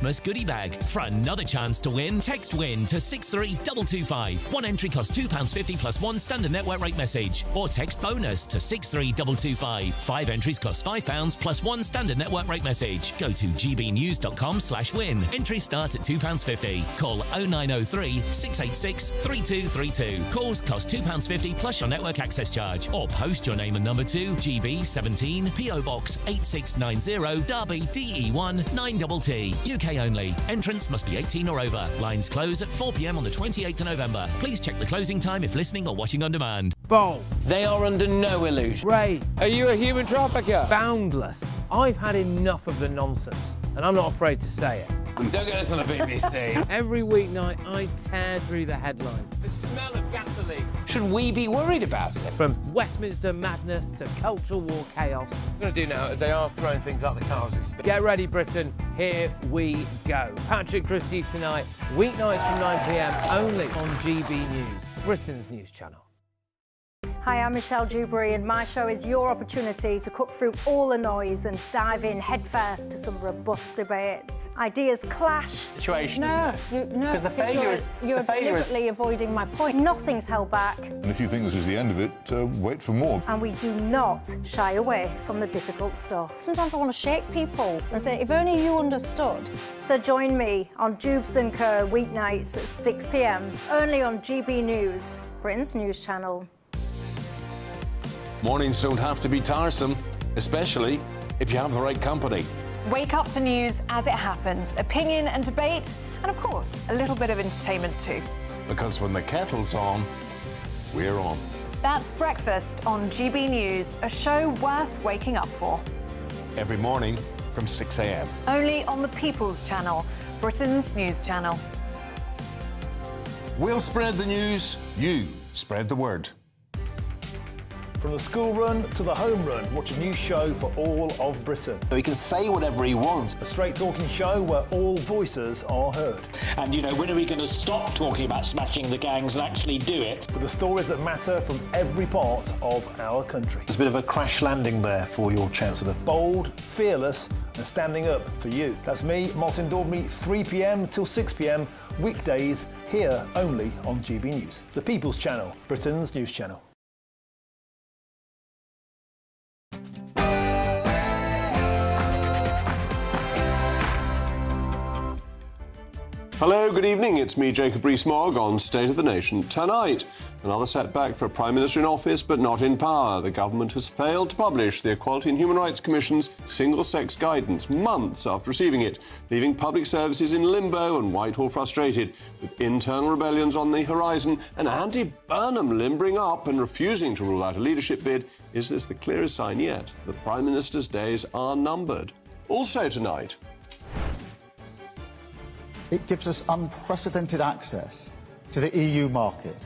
Goodie bag. For another chance to win, text WIN to 63225. One entry costs £2.50 plus one standard network rate message. Or text BONUS to 63225. 5 entries cost £5 plus one standard network rate message. Go to gbnews.com/win. Entries start at £2.50. Call 0903 686 3232. Calls cost £2.50 plus your network access charge. Or post your name and number to GB17 PO Box 8690 Derby DE1 9TT. UK only. Entrance must be 18 or over. Lines close at 4 p.m. on the 28th of November. Please check the closing time if listening or watching on demand. Bold. They are under no illusion. Brave. Are you a human trafficker? Boundless. I've had enough of the nonsense, and I'm not afraid to say it. Don't get this on the BBC. Every weeknight, I tear through the headlines. The smell of gasoline. Should we be worried about it? From Westminster madness to cultural war chaos. What I'm going to do now, they are throwing things out the car as we speak. Get ready, Britain. Here we go. Patrick Christie tonight, weeknights from 9 p.m. only on GB News, Britain's news channel. Hi, I'm Michelle Dewberry, and my show is your opportunity to cut through all the noise and dive in headfirst to some robust debates. Ideas clash. Situation, No, because the failure is... You're deliberately avoiding my point. Nothing's held back. And if you think this is the end of it, wait for more. And we do not shy away from the difficult stuff. Sometimes I want to shake people and say, if only you understood. So join me on Jubes & Kerr weeknights at 6 p.m. only on GB News, Britain's news channel. Mornings don't have to be tiresome, especially if you have the right company. Wake up to news as it happens, opinion and debate, and of course, a little bit of entertainment too. Because when the kettle's on, we're on. That's Breakfast on GB News, a show worth waking up for. Every morning from 6 a.m. Only on the People's Channel, Britain's news channel. We'll spread the news, you spread the word. From the school run to the home run, watch a new show for all of Britain. So he can say whatever he wants. A straight-talking show where all voices are heard. And, you know, when are we going to stop talking about smashing the gangs and actually do it? With the stories that matter from every part of our country. There's a bit of a crash landing there for your Chancellor. Bold, fearless and standing up for you. That's me, Martin Daubney, 3 p.m. till 6 p.m, weekdays, here only on GB News. The People's Channel, Britain's news channel. Hello, good evening. It's me, Jacob Rees-Mogg, on State of the Nation tonight. Another setback for a Prime Minister in office but not in power. The government has failed to publish the Equality and Human Rights Commission's single-sex guidance months after receiving it, leaving public services in limbo and Whitehall frustrated. With internal rebellions on the horizon and Andy Burnham limbering up and refusing to rule out a leadership bid, is this the clearest sign yet the Prime Minister's days are numbered? Also tonight... It gives us unprecedented access to the EU market,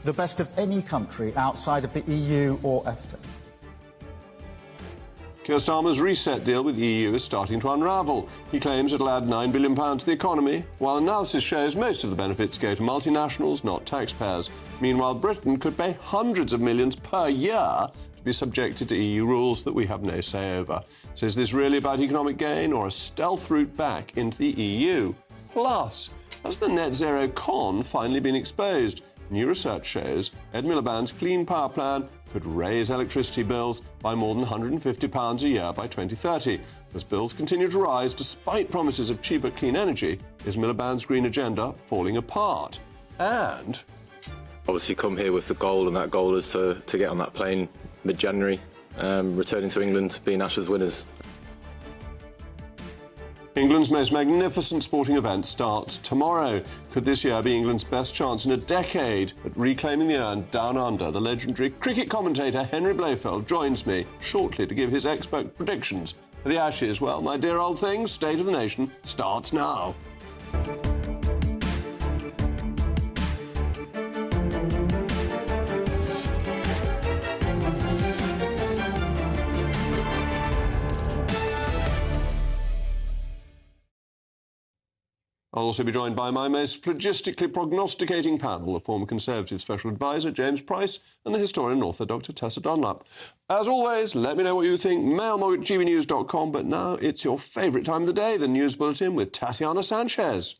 the best of any country outside of the EU or EFTA. Keir Starmer's reset deal with the EU is starting to unravel. He claims it'll add £9 billion to the economy, while analysis shows most of the benefits go to multinationals, not taxpayers. Meanwhile, Britain could pay hundreds of millions per year to be subjected to EU rules that we have no say over. So is this really about economic gain or a stealth route back into the EU? Plus, has the net zero con finally been exposed? New research shows Ed Miliband's clean power plan could raise electricity bills by more than £150 a year by 2030. As bills continue to rise despite promises of cheaper clean energy, is Miliband's green agenda falling apart? And... obviously come here with the goal, and that goal is to get on that plane mid-January, returning to England, being Ashes winners. England's most magnificent sporting event starts tomorrow. Could this year be England's best chance in a decade at reclaiming the urn down under? The legendary cricket commentator Henry Blofeld joins me shortly to give his expert predictions for the Ashes. Well, my dear old thing, State of the Nation starts now. I'll also be joined by my most phlogistically prognosticating panel, the former Conservative Special Advisor, James Price, and the historian and author, Dr. Tessa Dunlap. As always, let me know what you think, mailmog@gbnews.com, but now it's your favourite time of the day, the News Bulletin with Tatiana Sanchez.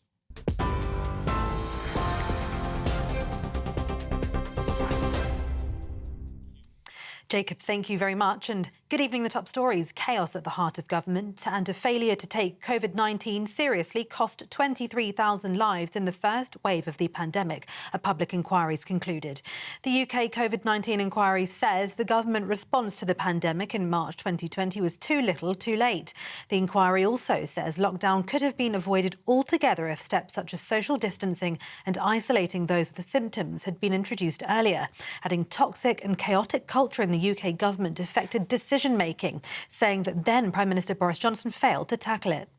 Jacob, thank you very much. And good evening. The top stories: chaos at the heart of government and a failure to take COVID-19 seriously cost 23,000 lives in the first wave of the pandemic, a public inquiry's concluded. The UK COVID-19 inquiry says the government response to the pandemic in March 2020 was too little, too late. The inquiry also says lockdown could have been avoided altogether if steps such as social distancing and isolating those with the symptoms had been introduced earlier, adding toxic and chaotic culture in the UK government affected decision-making, saying that then Prime Minister Boris Johnson failed to tackle it.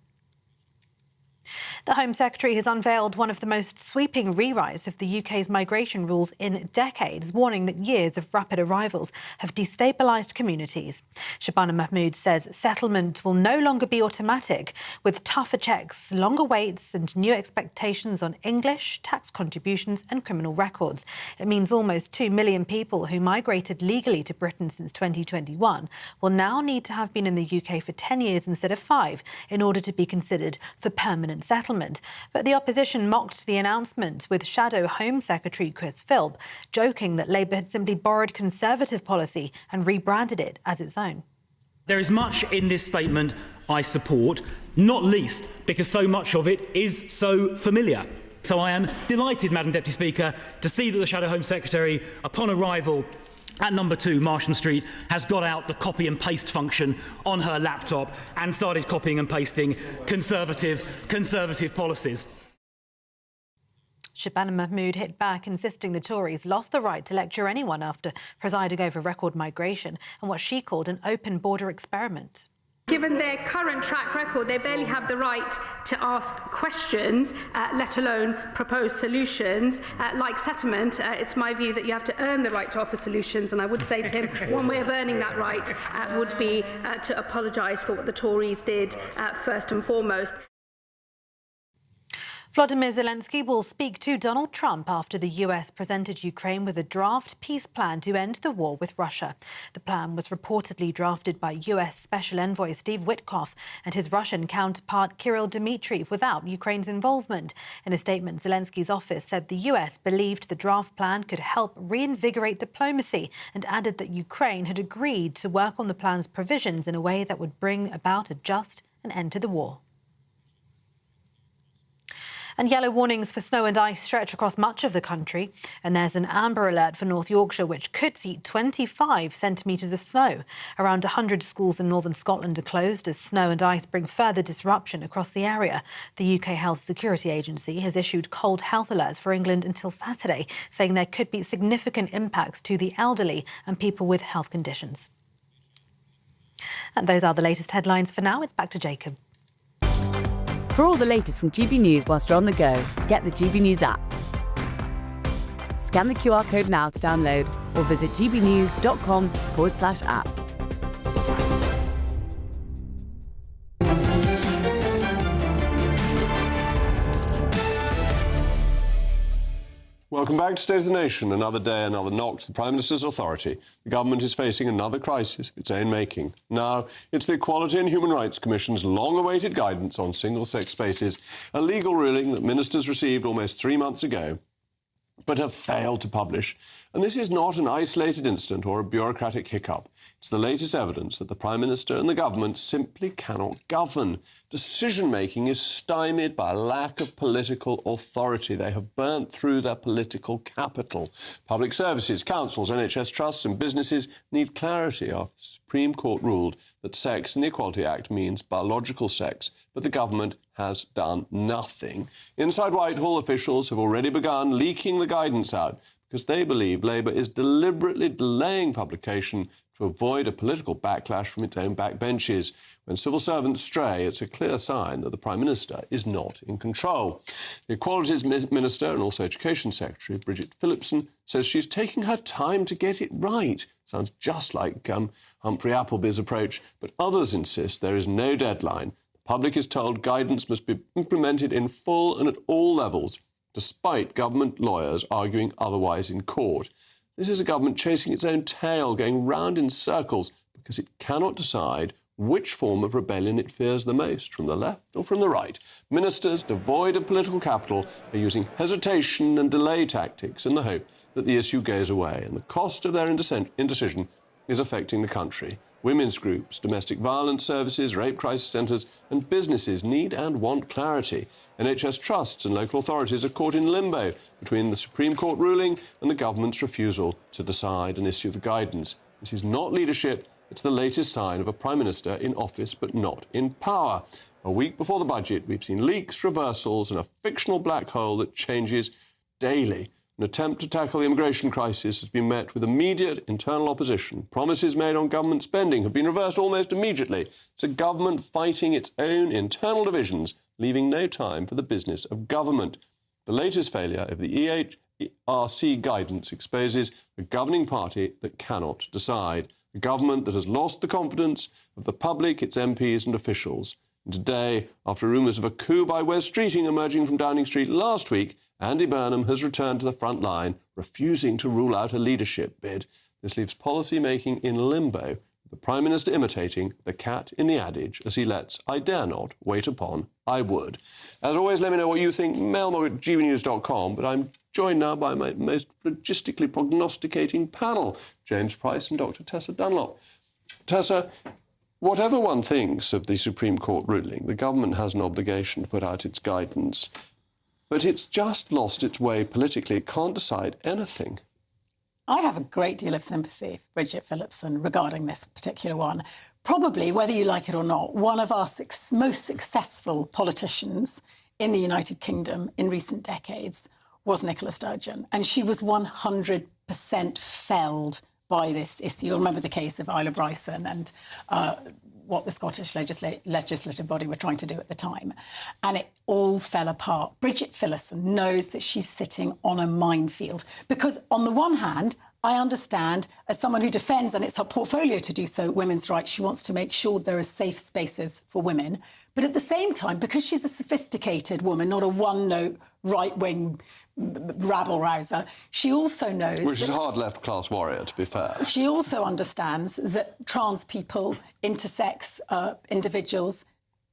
The Home Secretary has unveiled one of the most sweeping rewrites of the UK's migration rules in decades, warning that years of rapid arrivals have destabilised communities. Shabana Mahmood says settlement will no longer be automatic, with tougher checks, longer waits and new expectations on English, tax contributions and criminal records. It means almost 2 million people who migrated legally to Britain since 2021 will now need to have been in the UK for 10 years instead of 5 in order to be considered for permanent settlement. But the opposition mocked the announcement, with Shadow Home Secretary Chris Philp joking that Labour had simply borrowed Conservative policy and rebranded it as its own. There is much in this statement I support, not least because so much of it is so familiar. So I am delighted, Madam Deputy Speaker, to see that the Shadow Home Secretary, upon arrival at number 2 Marsham Street, has got out the copy and paste function on her laptop and started copying and pasting conservative policies. Shabana Mahmood hit back, insisting the Tories lost the right to lecture anyone after presiding over record migration and what she called an open border experiment. Given their current track record, they barely have the right to ask questions, let alone propose solutions. Like settlement, it's my view that you have to earn the right to offer solutions, and I would say to him one way of earning that right would be to apologise for what the Tories did first and foremost. Volodymyr Zelensky will speak to Donald Trump after the US presented Ukraine with a draft peace plan to end the war with Russia. The plan was reportedly drafted by US Special Envoy Steve Witkoff and his Russian counterpart Kirill Dmitriev without Ukraine's involvement. In a statement, Zelensky's office said the US believed the draft plan could help reinvigorate diplomacy and added that Ukraine had agreed to work on the plan's provisions in a way that would bring about a just and end to the war. And yellow warnings for snow and ice stretch across much of the country. And there's an amber alert for North Yorkshire, which could see 25 centimetres of snow. Around 100 schools in northern Scotland are closed as snow and ice bring further disruption across the area. The UK Health Security Agency has issued cold health alerts for England until Saturday, saying there could be significant impacts to the elderly and people with health conditions. And those are the latest headlines for now. It's back to Jacob. For all the latest from GB News whilst you're on the go, get the GB News app. Scan the QR code now to download or visit gbnews.com/app. Welcome back to State of the Nation. Another day, another knock to the Prime Minister's authority. The government is facing another crisis of its own making. Now, it's the Equality and Human Rights Commission's long-awaited guidance on single-sex spaces, a legal ruling that ministers received almost 3 months ago, but have failed to publish. And this is not an isolated incident or a bureaucratic hiccup. It's the latest evidence that the Prime Minister and the government simply cannot govern. Decision-making is stymied by a lack of political authority. They have burnt through their political capital. Public services, councils, NHS trusts and businesses need clarity after the Supreme Court ruled that sex in the Equality Act means biological sex, but the government has done nothing. Inside Whitehall, officials have already begun leaking the guidance out because they believe Labour is deliberately delaying publication to avoid a political backlash from its own backbenches. When civil servants stray, it's a clear sign that the Prime Minister is not in control. The Equalities Minister and also Education Secretary, Bridget Phillipson, says she's taking her time to get it right. Sounds just like Humphrey Appleby's approach, but others insist there is no deadline. The public is told guidance must be implemented in full and at all levels, despite government lawyers arguing otherwise in court. This is a government chasing its own tail, going round in circles, because it cannot decide which form of rebellion it fears the most, from the left or from the right. Ministers, devoid of political capital, are using hesitation and delay tactics in the hope that the issue goes away, and the cost of their indecision is affecting the country. Women's groups, domestic violence services, rape crisis centres and businesses need and want clarity. NHS trusts and local authorities are caught in limbo between the Supreme Court ruling and the government's refusal to decide and issue the guidance. This is not leadership. It's the latest sign of a Prime Minister in office but not in power. A week before the budget, we've seen leaks, reversals and a fictional black hole that changes daily. An attempt to tackle the immigration crisis has been met with immediate internal opposition. Promises made on government spending have been reversed almost immediately. It's a government fighting its own internal divisions, leaving no time for the business of government. The latest failure of the EHRC guidance exposes a governing party that cannot decide. A government that has lost the confidence of the public, its MPs and officials. And today, after rumours of a coup by Wes Streeting emerging from Downing Street last week, Andy Burnham has returned to the front line, refusing to rule out a leadership bid. This leaves policy making in limbo, with the Prime Minister imitating the cat in the adage as he lets "I dare not wait upon I would." As always, let me know what you think. Mailmog at gbnews.com. But I'm joined now by my most logistically prognosticating panel, James Price and Dr. Tessa Dunlop. Tessa, whatever one thinks of the Supreme Court ruling, the government has an obligation to put out its guidance. But it's just lost its way politically. It can't decide anything. I have a great deal of sympathy for Bridget Phillipson regarding this particular one. Probably, whether you like it or not, one of our most successful politicians in the United Kingdom in recent decades was Nicola Sturgeon. And she was 100% felled by this issue. You'll remember the case of Isla Bryson and what the Scottish legislative body were trying to do at the time. And it all fell apart. Bridget Phillipson knows that she's sitting on a minefield because, on the one hand, I understand, as someone who defends, and it's her portfolio to do so, women's rights, she wants to make sure there are safe spaces for women. But at the same time, because she's a sophisticated woman, not a one-note right-wing rabble-rouser, she also knows... Which is a hard left-class warrior, to be fair. She also understands that trans people, intersex individuals,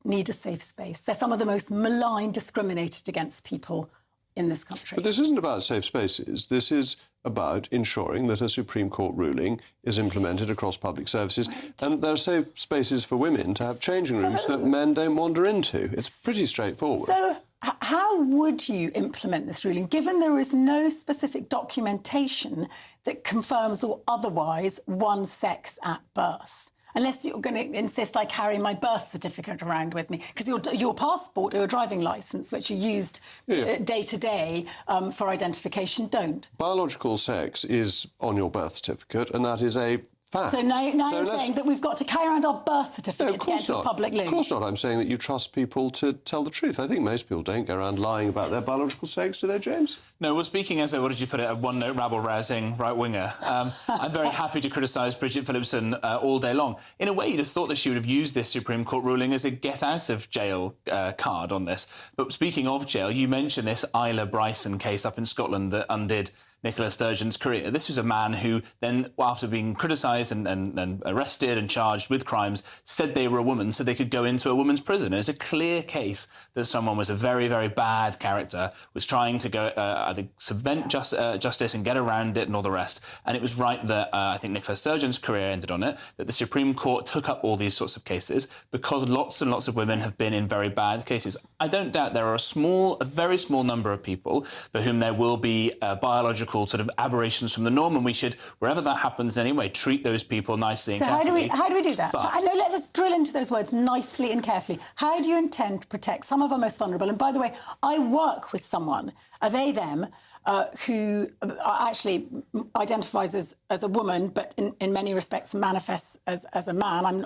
need a safe space. They're some of the most maligned, discriminated against people in this country. But this isn't about safe spaces. This is about ensuring that a Supreme Court ruling is implemented across public services and there are safe spaces for women to have changing rooms that men don't wander into. It's pretty straightforward. So how would you implement this ruling, given there is no specific documentation that confirms or otherwise one sex at birth? Unless you're going to insist I carry my birth certificate around with me, because your passport or your driving licence, which are used day to day for identification, don't. Biological sex is on your birth certificate, and that is a fact. So now you're saying that we've got to carry around our birth certificate to get into a public loo? Of course not. I'm saying that you trust people to tell the truth. I think most people don't go around lying about their biological sex, do they, James? No, well, speaking as what did you put it, a one-note rabble-rousing right-winger, I'm very happy to criticise Bridget Phillipson all day long. In a way, you'd have thought that she would have used this Supreme Court ruling as a get-out-of-jail card on this. But speaking of jail, you mentioned this Isla Bryson case up in Scotland that undid Nicola Sturgeon's career. This was a man who then, after being criticised and arrested and charged with crimes, said they were a woman so they could go into a woman's prison. It's a clear case that someone was a very, very bad character, was trying to go either subvert justice and get around it and all the rest. And it was right that I think Nicola Sturgeon's career ended on it, that the Supreme Court took up all these sorts of cases because lots and lots of women have been in very bad cases. I don't doubt there are a very small number of people for whom there will be biological sort of aberrations from the norm, and we should, wherever that happens anyway, treat those people nicely and carefully. So how do we do that? I know, let's drill into those words nicely and carefully. How do you intend to protect some of our most vulnerable? And by the way, I work with someone, they, them, who actually identifies as a woman, but in many respects manifests as a man.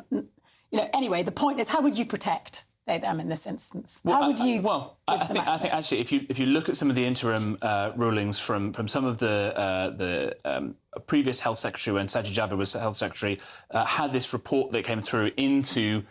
Anyway, the point is, how would you protect they, them in this instance? How would you? I think actually, if you look at some of the interim rulings from some of the previous health secretary, when Sajid Javid was health secretary, had this report that came through into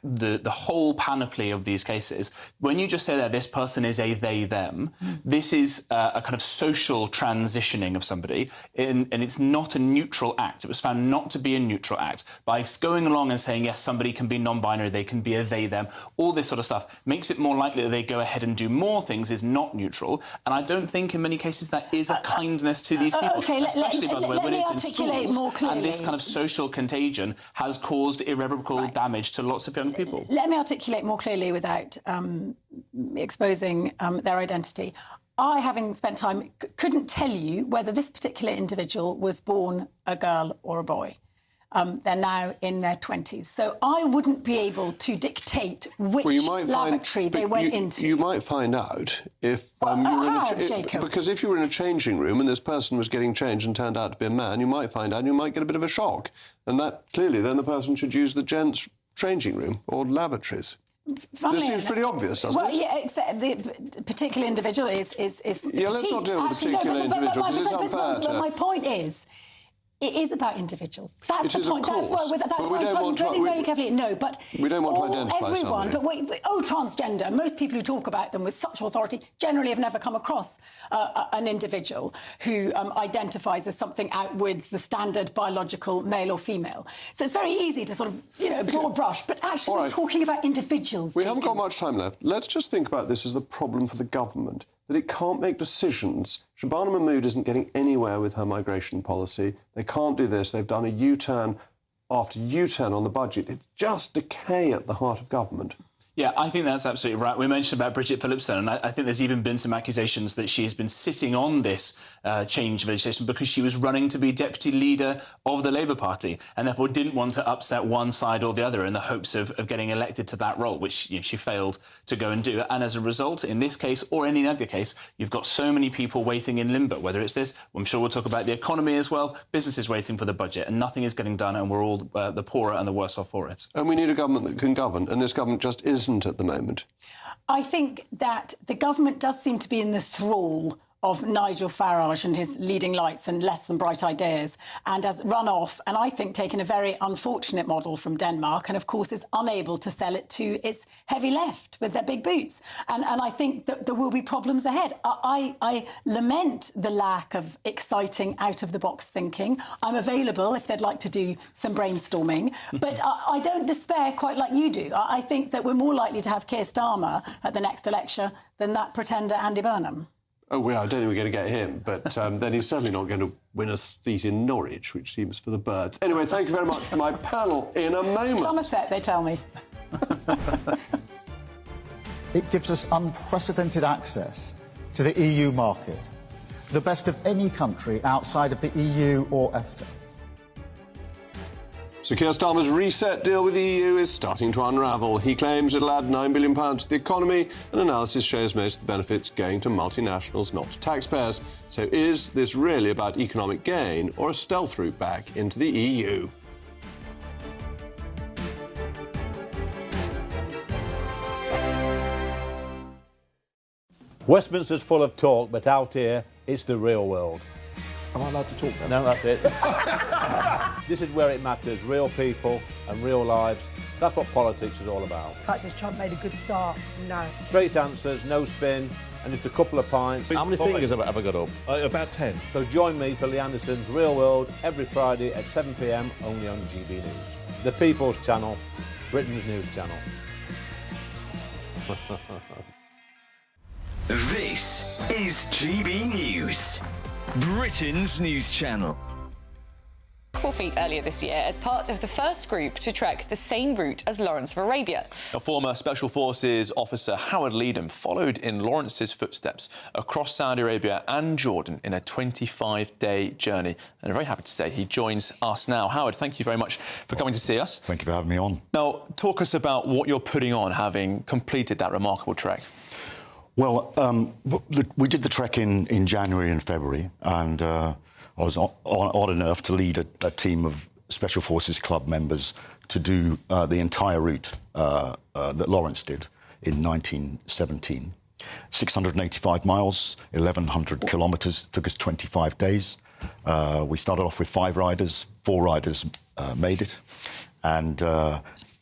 the whole panoply of these cases, when you just say that this person is a they, them, this is a kind of social transitioning of somebody, and it's not a neutral act. It was found not to be a neutral act. By going along and saying, yes, somebody can be non-binary, they can be a they, them, all this sort of stuff makes it more likely that they go ahead and do more things is not neutral. And I don't think in many cases that is a kindness to these people, especially, by the way, when it's in schools. And this kind of social contagion has caused irreparable damage to lots of young people. Let me articulate more clearly without exposing their identity. I, having spent time, couldn't tell you whether this particular individual was born a girl or a boy. They're now in their 20s. So I wouldn't be able to dictate which lavatory they went into. You might find out if Jacob? Because if you were in a changing room and this person was getting changed and turned out to be a man, you might find out and you might get a bit of a shock. And that, clearly, then the person should use the gents' changing room or lavatories. This seems pretty obvious, doesn't it? Yeah, except the particular individual is yeah, let's not deal with the particular individual, because it's unfair. But my point is, it is about individuals. That's the point. That's why I'm treading very carefully. No, but we don't want to identify everyone. somebody. But transgender. Most people who talk about them with such authority generally have never come across an individual who identifies as something outward the standard biological male or female. So it's very easy to sort of, broad brush. But actually, we're talking about individuals. We haven't got much time left. Let's just think about this as the problem for the government, that it can't make decisions. Shabana Mahmood isn't getting anywhere with her migration policy. They can't do this. They've done a U-turn after U-turn on the budget. It's just decay at the heart of government. Yeah, I think that's absolutely right. We mentioned about Bridget Phillipson, and I think there's even been some accusations that she has been sitting on this change of legislation because she was running to be deputy leader of the Labour Party and therefore didn't want to upset one side or the other in the hopes of getting elected to that role, which she failed to go and do. And as a result, in this case or any other case, you've got so many people waiting in limbo, whether it's this, I'm sure we'll talk about the economy as well, businesses waiting for the budget, and nothing is getting done, and we're all the poorer and the worse off for it. And we need a government that can govern, and this government just isn't at the moment. I think that the government does seem to be in the thrall of Nigel Farage and his leading lights and less than bright ideas, and has run off and I think taken a very unfortunate model from Denmark, and of course is unable to sell it to its heavy left with their big boots. And I think that there will be problems ahead. I lament the lack of exciting out-of-the-box thinking. I'm available if they'd like to do some brainstorming, but I don't despair quite like you do. I think that we're more likely to have Keir Starmer at the next election than that pretender Andy Burnham. Oh, well, I don't think we're going to get him, but then he's certainly not going to win a seat in Norwich, which seems for the birds. Anyway, thank you very much to my panel in a moment. Somerset, they tell me. It gives us unprecedented access to the EU market, the best of any country outside of the EU or EFTA. So Keir Starmer's reset deal with the EU is starting to unravel. He claims it'll add £9 billion to the economy, and analysis shows most of the benefits going to multinationals, not to taxpayers. So is this really about economic gain or a stealth route back into the EU? Westminster's full of talk, but out here, it's the real world. Am I allowed to talk then? No, that's it. This is where it matters, real people and real lives. That's what politics is all about. The fact that Trump made a good start, no. Straight answers, no spin, and just a couple of pints. How many fingers have I got up? About 10. So join me for Lee Anderson's Real World every Friday at 7 p.m, only on GB News. The People's Channel, Britain's news channel. This is GB News, Britain's news channel. Feet earlier this year as part of the first group to trek the same route as Lawrence of Arabia. A former Special Forces officer, Howard Leedham, followed in Lawrence's footsteps across Saudi Arabia and Jordan in a 25-day journey. And I'm very happy to say he joins us now. Howard, thank you very much for coming to see us. Thank you for having me on. Now, talk us about what you're putting on, having completed that remarkable trek. Well, we did the trek in January and February, and I was odd enough to lead a team of Special Forces Club members to do the entire route that Lawrence did in 1917. 685 miles, 1,100 kilometres, took us 25 days. We started off with 5 riders, 4 riders made it, and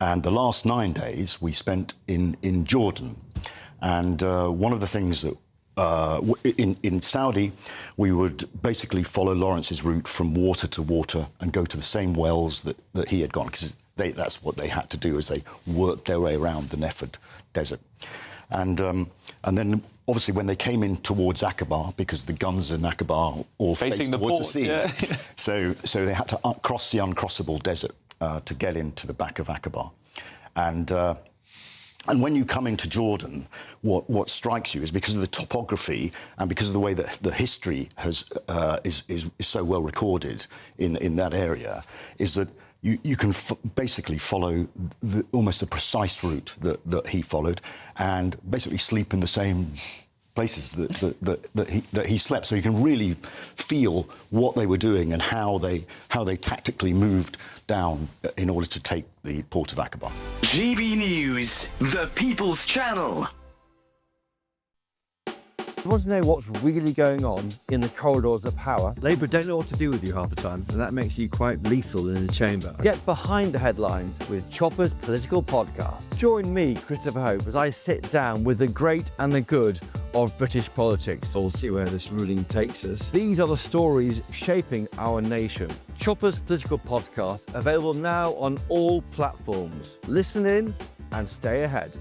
And the last 9 days we spent in Jordan. And one of the things that in Saudi, we would basically follow Lawrence's route from water to water and go to the same wells that he had gone, because that's what they had to do, as they worked their way around the Nefed Desert. And then, obviously, when they came in towards Aqaba, because the guns in Aqaba all faced towards the sea, so they had to cross the uncrossable desert to get into the back of Aqaba. And when you come into Jordan, what strikes you is, because of the topography and because of the way that the history is so well recorded in that area, is that you can basically follow almost the precise route that he followed, and basically sleep in the same places that he slept. So you can really feel what they were doing and how they tactically moved down in order to take the port of Aqaba. GB News, the People's Channel. You want to know what's really going on in the corridors of power? Labour don't know what to do with you half the time, and that makes you quite lethal in the chamber. Get behind the headlines with Chopper's Political Podcast. Join me, Christopher Hope, as I sit down with the great and the good of British politics. We'll see where this ruling takes us. These are the stories shaping our nation. Chopper's Political Podcast, available now on all platforms. Listen in and stay ahead.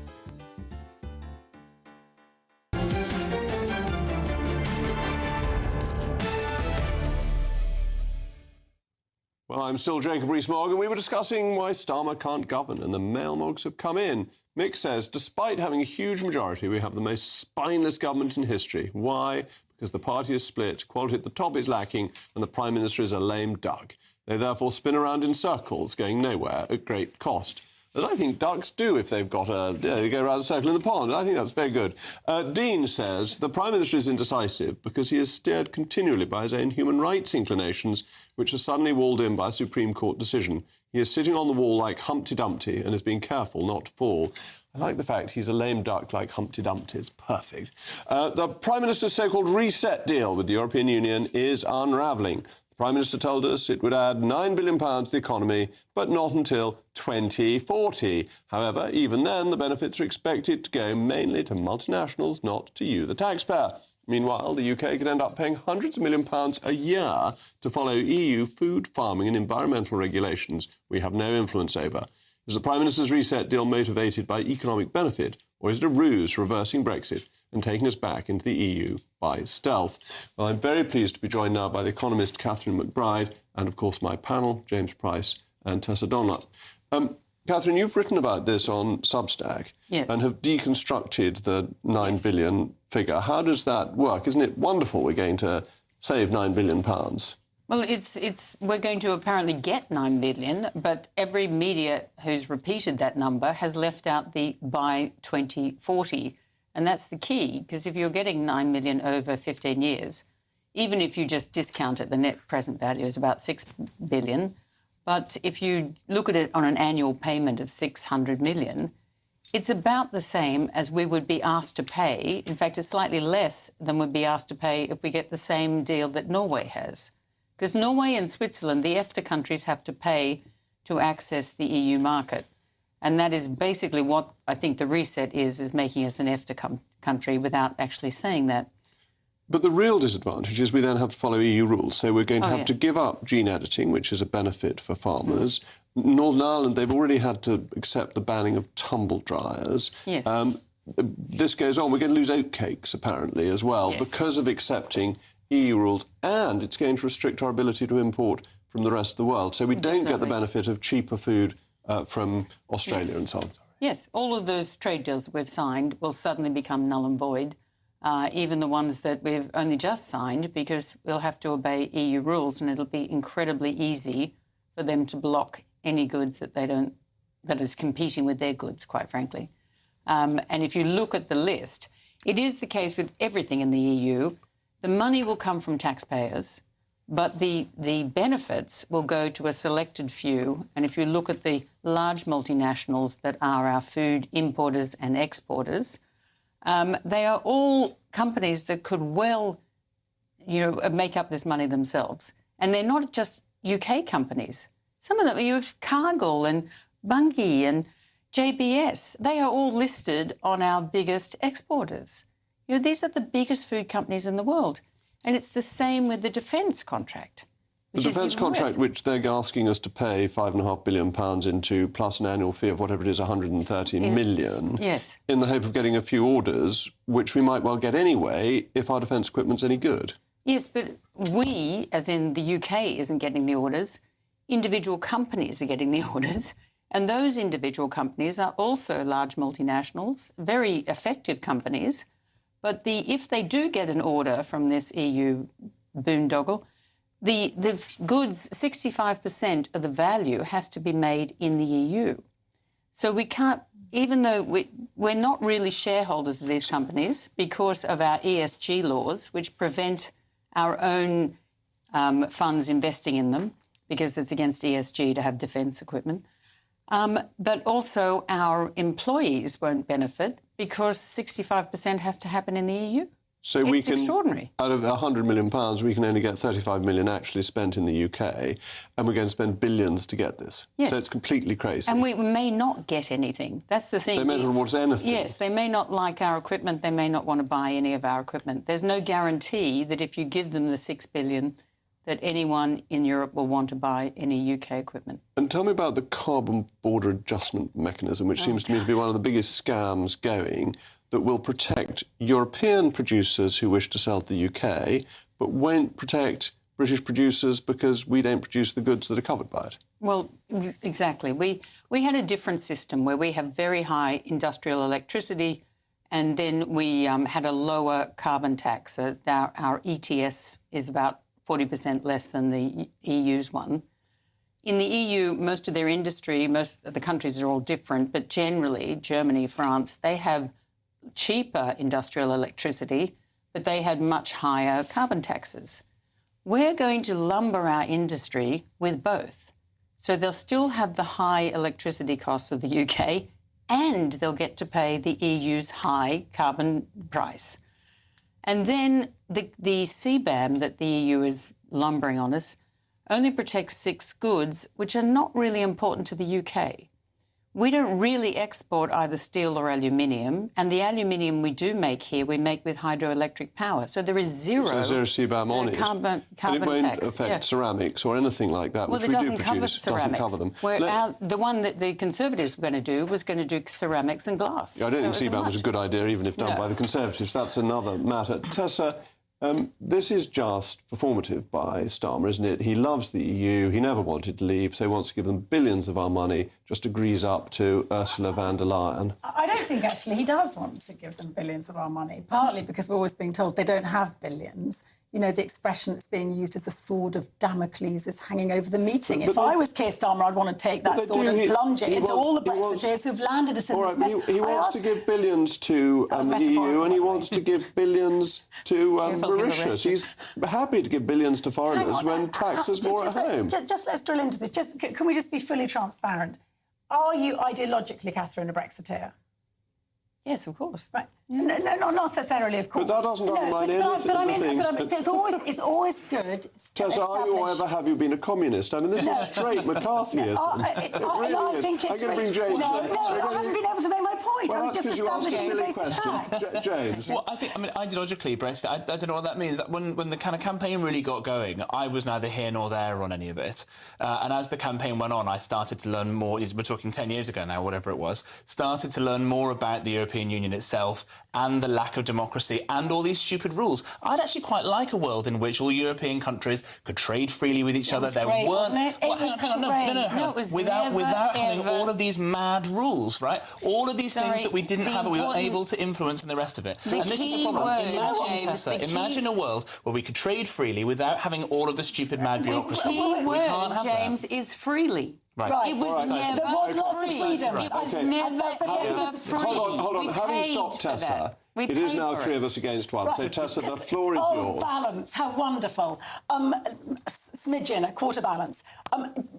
Well, I'm still Jacob Rees-Mogg, and we were discussing why Starmer can't govern, and the mail mogs have come in. Mick says, despite having a huge majority, we have the most spineless government in history. Why? Because the party is split, quality at the top is lacking, and the Prime Minister is a lame duck. They therefore spin around in circles, going nowhere at great cost. As I think ducks do if they've got they go around a circle in the pond. I think that's very good. Dean says the Prime Minister is indecisive because he is steered continually by his own human rights inclinations, which are suddenly walled in by a Supreme Court decision. He is sitting on the wall like Humpty Dumpty and is being careful not to fall. I like the fact he's a lame duck like Humpty Dumpty. It's perfect. The Prime Minister's so-called reset deal with the European Union is unravelling. The Prime Minister told us it would add £9 billion to the economy, but not until 2040. However, even then, the benefits are expected to go mainly to multinationals, not to you, the taxpayer. Meanwhile, the UK could end up paying hundreds of £1 million a year to follow EU food, farming and environmental regulations we have no influence over. Is the Prime Minister's reset deal motivated by economic benefit, or is it a ruse reversing Brexit and taking us back into the EU by stealth? Well, I'm very pleased to be joined now by the economist Catherine McBride and, of course, my panel, James Price and Tessa Donlop. Catherine, you've written about this on Substack and have deconstructed the £9 billion figure. How does that work? Isn't it wonderful we're going to save £9 billion? Well, we're going to apparently get 9 billion, but every media who's repeated that number has left out the by 2040. And that's the key, because if you're getting 9 million over 15 years, even if you just discount it, the net present value is about 6 billion. But if you look at it on an annual payment of 600 million, it's about the same as we would be asked to pay. In fact, it's slightly less than we'd be asked to pay if we get the same deal that Norway has. Because Norway and Switzerland, the EFTA countries, have to pay to access the EU market. And that is basically what I think the reset is making us an EFTA country without actually saying that. But the real disadvantage is we then have to follow EU rules. So we're going to have to give up gene editing, which is a benefit for farmers. Northern Ireland, they've already had to accept the banning of tumble dryers. Yes. This goes on. We're going to lose oatcakes, apparently, as well, because of accepting EU rules, and it's going to restrict our ability to import from the rest of the world. So we don't get the benefit of cheaper food from Australia and so on. Yes, all of those trade deals that we've signed will suddenly become null and void, even the ones that we've only just signed, because we'll have to obey EU rules, and it'll be incredibly easy for them to block any goods that is competing with their goods, quite frankly. And if you look at the list, it is the case with everything in the EU. The money will come from taxpayers, but the benefits will go to a selected few. And if you look at the large multinationals that are our food importers and exporters, they are all companies that could well, make up this money themselves. And they're not just UK companies. Some of them, Cargill and Bunge and JBS, they are all listed on our biggest exporters. You know, these are the biggest food companies in the world. And it's the same with the defence contract. The defence contract, which they're asking us to pay £5.5 billion into, plus an annual fee of whatever it is, 130 million. Yes. In the hope of getting a few orders, which we might well get anyway if our defence equipment's any good. Yes, but we, as in the UK, isn't getting the orders. Individual companies are getting the orders. And those individual companies are also large multinationals, very effective companies. But if they do get an order from this EU boondoggle, the goods, 65% of the value has to be made in the EU. So we can't, even though we're not really shareholders of these companies because of our ESG laws, which prevent our own funds investing in them, because it's against ESG to have defence equipment. But also our employees won't benefit because 65% has to happen in the EU. So it's extraordinary. Out of £100 million, we can only get 35 million actually spent in the UK, and we're going to spend billions to get this. Yes. So it's completely crazy. And we may not get anything. That's the thing. They may not award us anything. Yes, they may not like our equipment. They may not want to buy any of our equipment. There's no guarantee that if you give them the $6 billion, that anyone in Europe will want to buy any UK equipment. And tell me about the carbon border adjustment mechanism, which seems to me to be one of the biggest scams going, that will protect European producers who wish to sell to the UK, but won't protect British producers because we don't produce the goods that are covered by it. Well, exactly. We had a different system where we have very high industrial electricity, and then we had a lower carbon tax. Our ETS is about 40% less than the EU's one. In the EU, most of their industry, most of the countries are all different, but generally, Germany, France, they have cheaper industrial electricity, but they had much higher carbon taxes. We're going to lumber our industry with both. So they'll still have the high electricity costs of the UK, and they'll get to pay the EU's high carbon price. And then the CBAM that the EU is lumbering on us only protects 6 goods, which are not really important to the UK. We don't really export either steel or aluminium, and the aluminium we do make here, we make with hydroelectric power. So there is zero CBAM on it. Carbon and it won't tax. affect ceramics or anything like that, Well, which it we doesn't do cover produce. ceramics. Doesn't cover them. The one that the Conservatives were going to do was going to do ceramics and glass. I don't think CBAM was a good idea, even if done by the Conservatives. That's another matter. Tessa, this is just performative by Starmer, isn't it? He loves the EU. He never wanted to leave, so he wants to give them billions of our money just to grease up to Ursula von der Leyen. I don't think, actually, he does want to give them billions of our money, partly because we're always being told they don't have billions. You know, the expression that's being used as a sword of Damocles is hanging over the meeting. If I was Keir Starmer, I'd want to take that sword and plunge it into all the Brexiteers who've landed us in this mess. He wants to give billions to the EU, and he wants to give billions to Mauritius. He's happy to give billions to foreigners when tax is more at home. Just let's drill into this. Can we just be fully transparent? Are you ideologically, Catherine, a Brexiteer? Yes, of course. Right. No, not necessarily, of course. But that doesn't undermine anything. It's always good. Tessa, are you or ever have you been a communist? I mean, this is straight McCarthyism. I think it's... I'm going to bring James. No, I haven't been able to make my point. Well, I was just establishing the basic facts. James. Well, I mean, ideologically, Brexit, I don't know what that means. When the kind of campaign really got going, I was neither here nor there on any of it. And as the campaign went on, I started to learn more. We're talking 10 years ago now, whatever it was. Started to learn more about the European Union itself and the lack of democracy and all these stupid rules. I'd actually quite like a world in which all European countries could trade freely with each other. There great, weren't... hang on, No, without having all of these mad rules, right? All of these things that we didn't have, we were able to influence and the rest of it. And this is the problem. Imagine a world where we could trade freely without having all of the stupid mad bureaucracy. The key word, James, is freely. Right. It was never there was lots of freedom. It was never free. Hold on. Having stopped Tessa, it is now 3 of us against 1. Right. So, Tessa, the floor is yours. Balance, how wonderful. Smidgen, a quarter balance.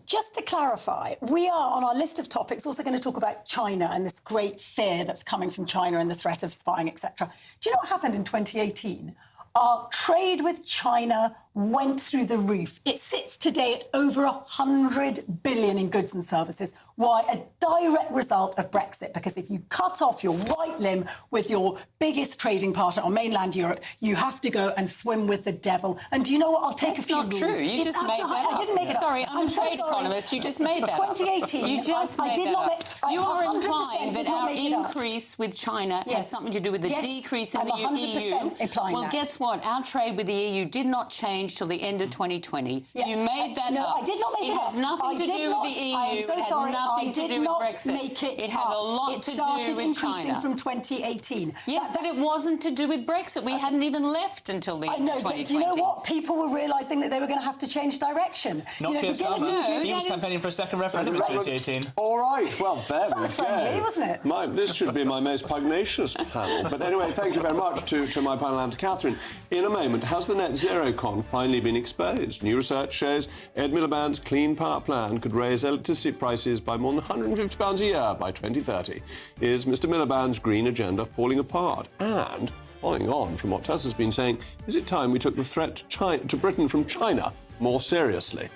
Just to clarify, we are, on our list of topics, also going to talk about China and this great fear that's coming from China and the threat of spying, etc. Do you know what happened in 2018? Our trade with China went through the roof. It sits today at over 100 billion in goods and services. Why? A direct result of Brexit, because if you cut off your right limb with your biggest trading partner on mainland Europe, you have to go and swim with the devil. And do you know what? I'll take That's a few not true. rules. You just made that up. I didn't make it up. Sorry, I'm a trade economist. You just made that up. 2018. You just made that up. You are 100% implying that did not our make it up. increase with China has Yes. something to do with the Yes, decrease in I'm the 100% EU. implying Well, that. guess what? Our trade with the EU did not change till the end of 2020. You made that no, up. I did not make it up. It has nothing I to did do not. with the EU. I am so it had sorry. nothing I to did do with not Brexit. make it It had up. a lot It to do started with increasing China. from 2018. Yes, but it wasn't to do with Brexit. We hadn't even left until the I end know, of 2020. but do you know what? People were realising that they were going to have to change direction. Not Keir Starmer. He was campaigning for a second referendum in 2018. All right, well, there That we was go. friendly, wasn't it? This should be my most pugnacious panel. But anyway, thank you very much to my panel and to Catherine. In a moment, has the net zero con finally been exposed? New research shows Ed Miliband's clean power plan could raise electricity prices by more than £150 a year by 2030. Is Mr Miliband's green agenda falling apart? And, following on from what Tessa's been saying, is it time we took the threat to Britain from China more seriously?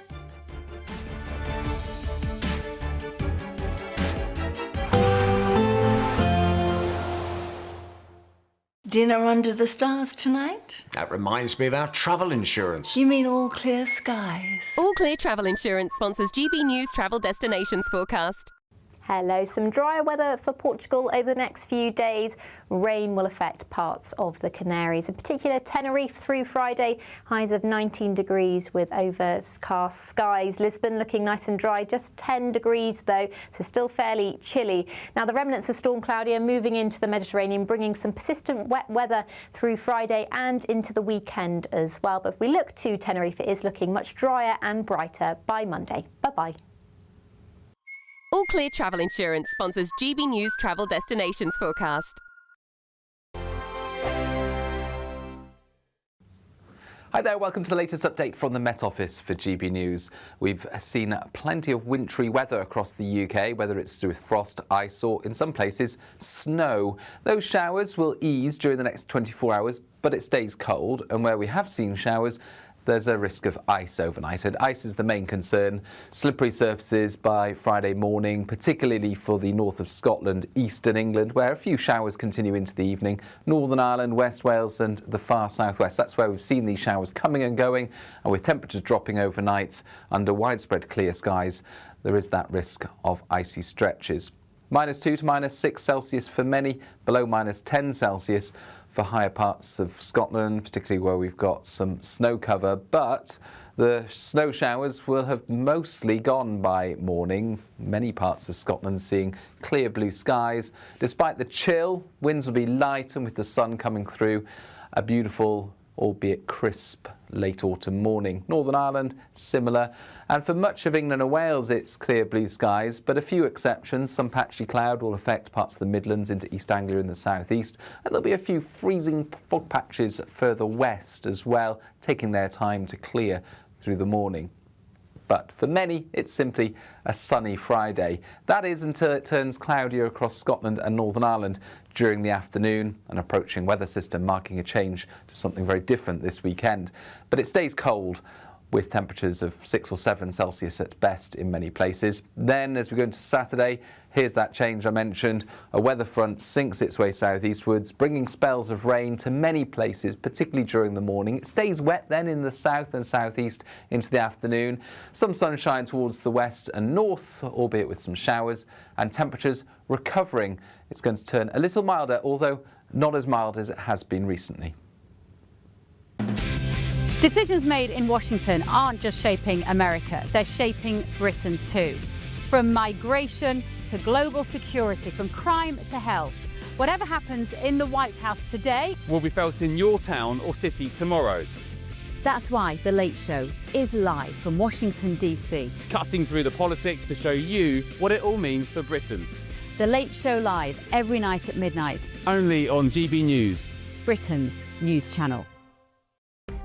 Dinner under the stars tonight? That reminds me of our travel insurance. You mean All Clear Skies? All Clear Travel Insurance sponsors GB News travel destinations forecast. Hello, some drier weather for Portugal over the next few days. Rain will affect parts of the Canaries, in particular Tenerife through Friday. Highs of 19 degrees with overcast skies. Lisbon looking nice and dry, just 10 degrees though, so still fairly chilly. Now the remnants of Storm Claudia moving into the Mediterranean, bringing some persistent wet weather through Friday and into the weekend as well. But if we look to Tenerife, it is looking much drier and brighter by Monday. Bye-bye. All Clear Travel Insurance sponsors GB News travel destinations forecast. Hi there, welcome to the latest update from the Met Office for GB News. We've seen plenty of wintry weather across the UK, whether it's to do with frost, ice or, in some places, snow. Those showers will ease during the next 24 hours, but it stays cold, and where we have seen showers, there's a risk of ice overnight, and ice is the main concern. Slippery surfaces by Friday morning, particularly for the north of Scotland, eastern England, where a few showers continue into the evening, Northern Ireland, West Wales and the far southwest. That's where we've seen these showers coming and going, and with temperatures dropping overnight under widespread clear skies, there is that risk of icy stretches. -2 to -6 Celsius for many, below -10 Celsius for higher parts of Scotland, particularly where we've got some snow cover, but the snow showers will have mostly gone by morning. Many parts of Scotland seeing clear blue skies. Despite the chill, winds will be light, and with the sun coming through, a beautiful, albeit crisp, late autumn morning. Northern Ireland, similar. And for much of England and Wales, it's clear blue skies, but a few exceptions. Some patchy cloud will affect parts of the Midlands into East Anglia in the southeast, and there'll be a few freezing fog patches further west as well, taking their time to clear through the morning. But for many, it's simply a sunny Friday. That is until it turns cloudier across Scotland and Northern Ireland during the afternoon, an approaching weather system marking a change to something very different this weekend. But it stays cold, with temperatures of 6 or 7 Celsius at best in many places. Then, as we go into Saturday, here's that change I mentioned. A weather front sinks its way southeastwards, bringing spells of rain to many places, particularly during the morning. It stays wet then in the south and southeast into the afternoon. Some sunshine towards the west and north, albeit with some showers, and temperatures recovering. It's going to turn a little milder, although not as mild as it has been recently. Decisions made in Washington aren't just shaping America, they're shaping Britain too. From migration to global security, from crime to health. Whatever happens in the White House today will be felt in your town or city tomorrow. That's why The Late Show is live from Washington, D.C. Cutting through the politics to show you what it all means for Britain. The Late Show live every night at midnight. Only on GB News, Britain's news channel.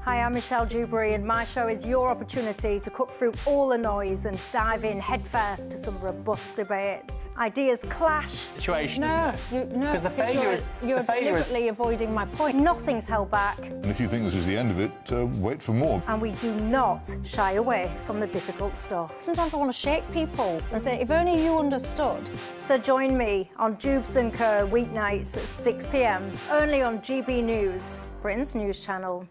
Hi, I'm Michelle Dewberry, and my show is your opportunity to cut through all the noise and dive in headfirst to some robust debates. Ideas clash. Situation, No, Because the failure is... You're deliberately avoiding my point. Nothing's held back, And if you think this is the end of it, wait for more. and we do not shy away from the difficult stuff. Sometimes I want to shake people and say, if only you understood. So join me on Dubes & Co. weeknights at 6 p.m, only on GB News, Britain's news channel.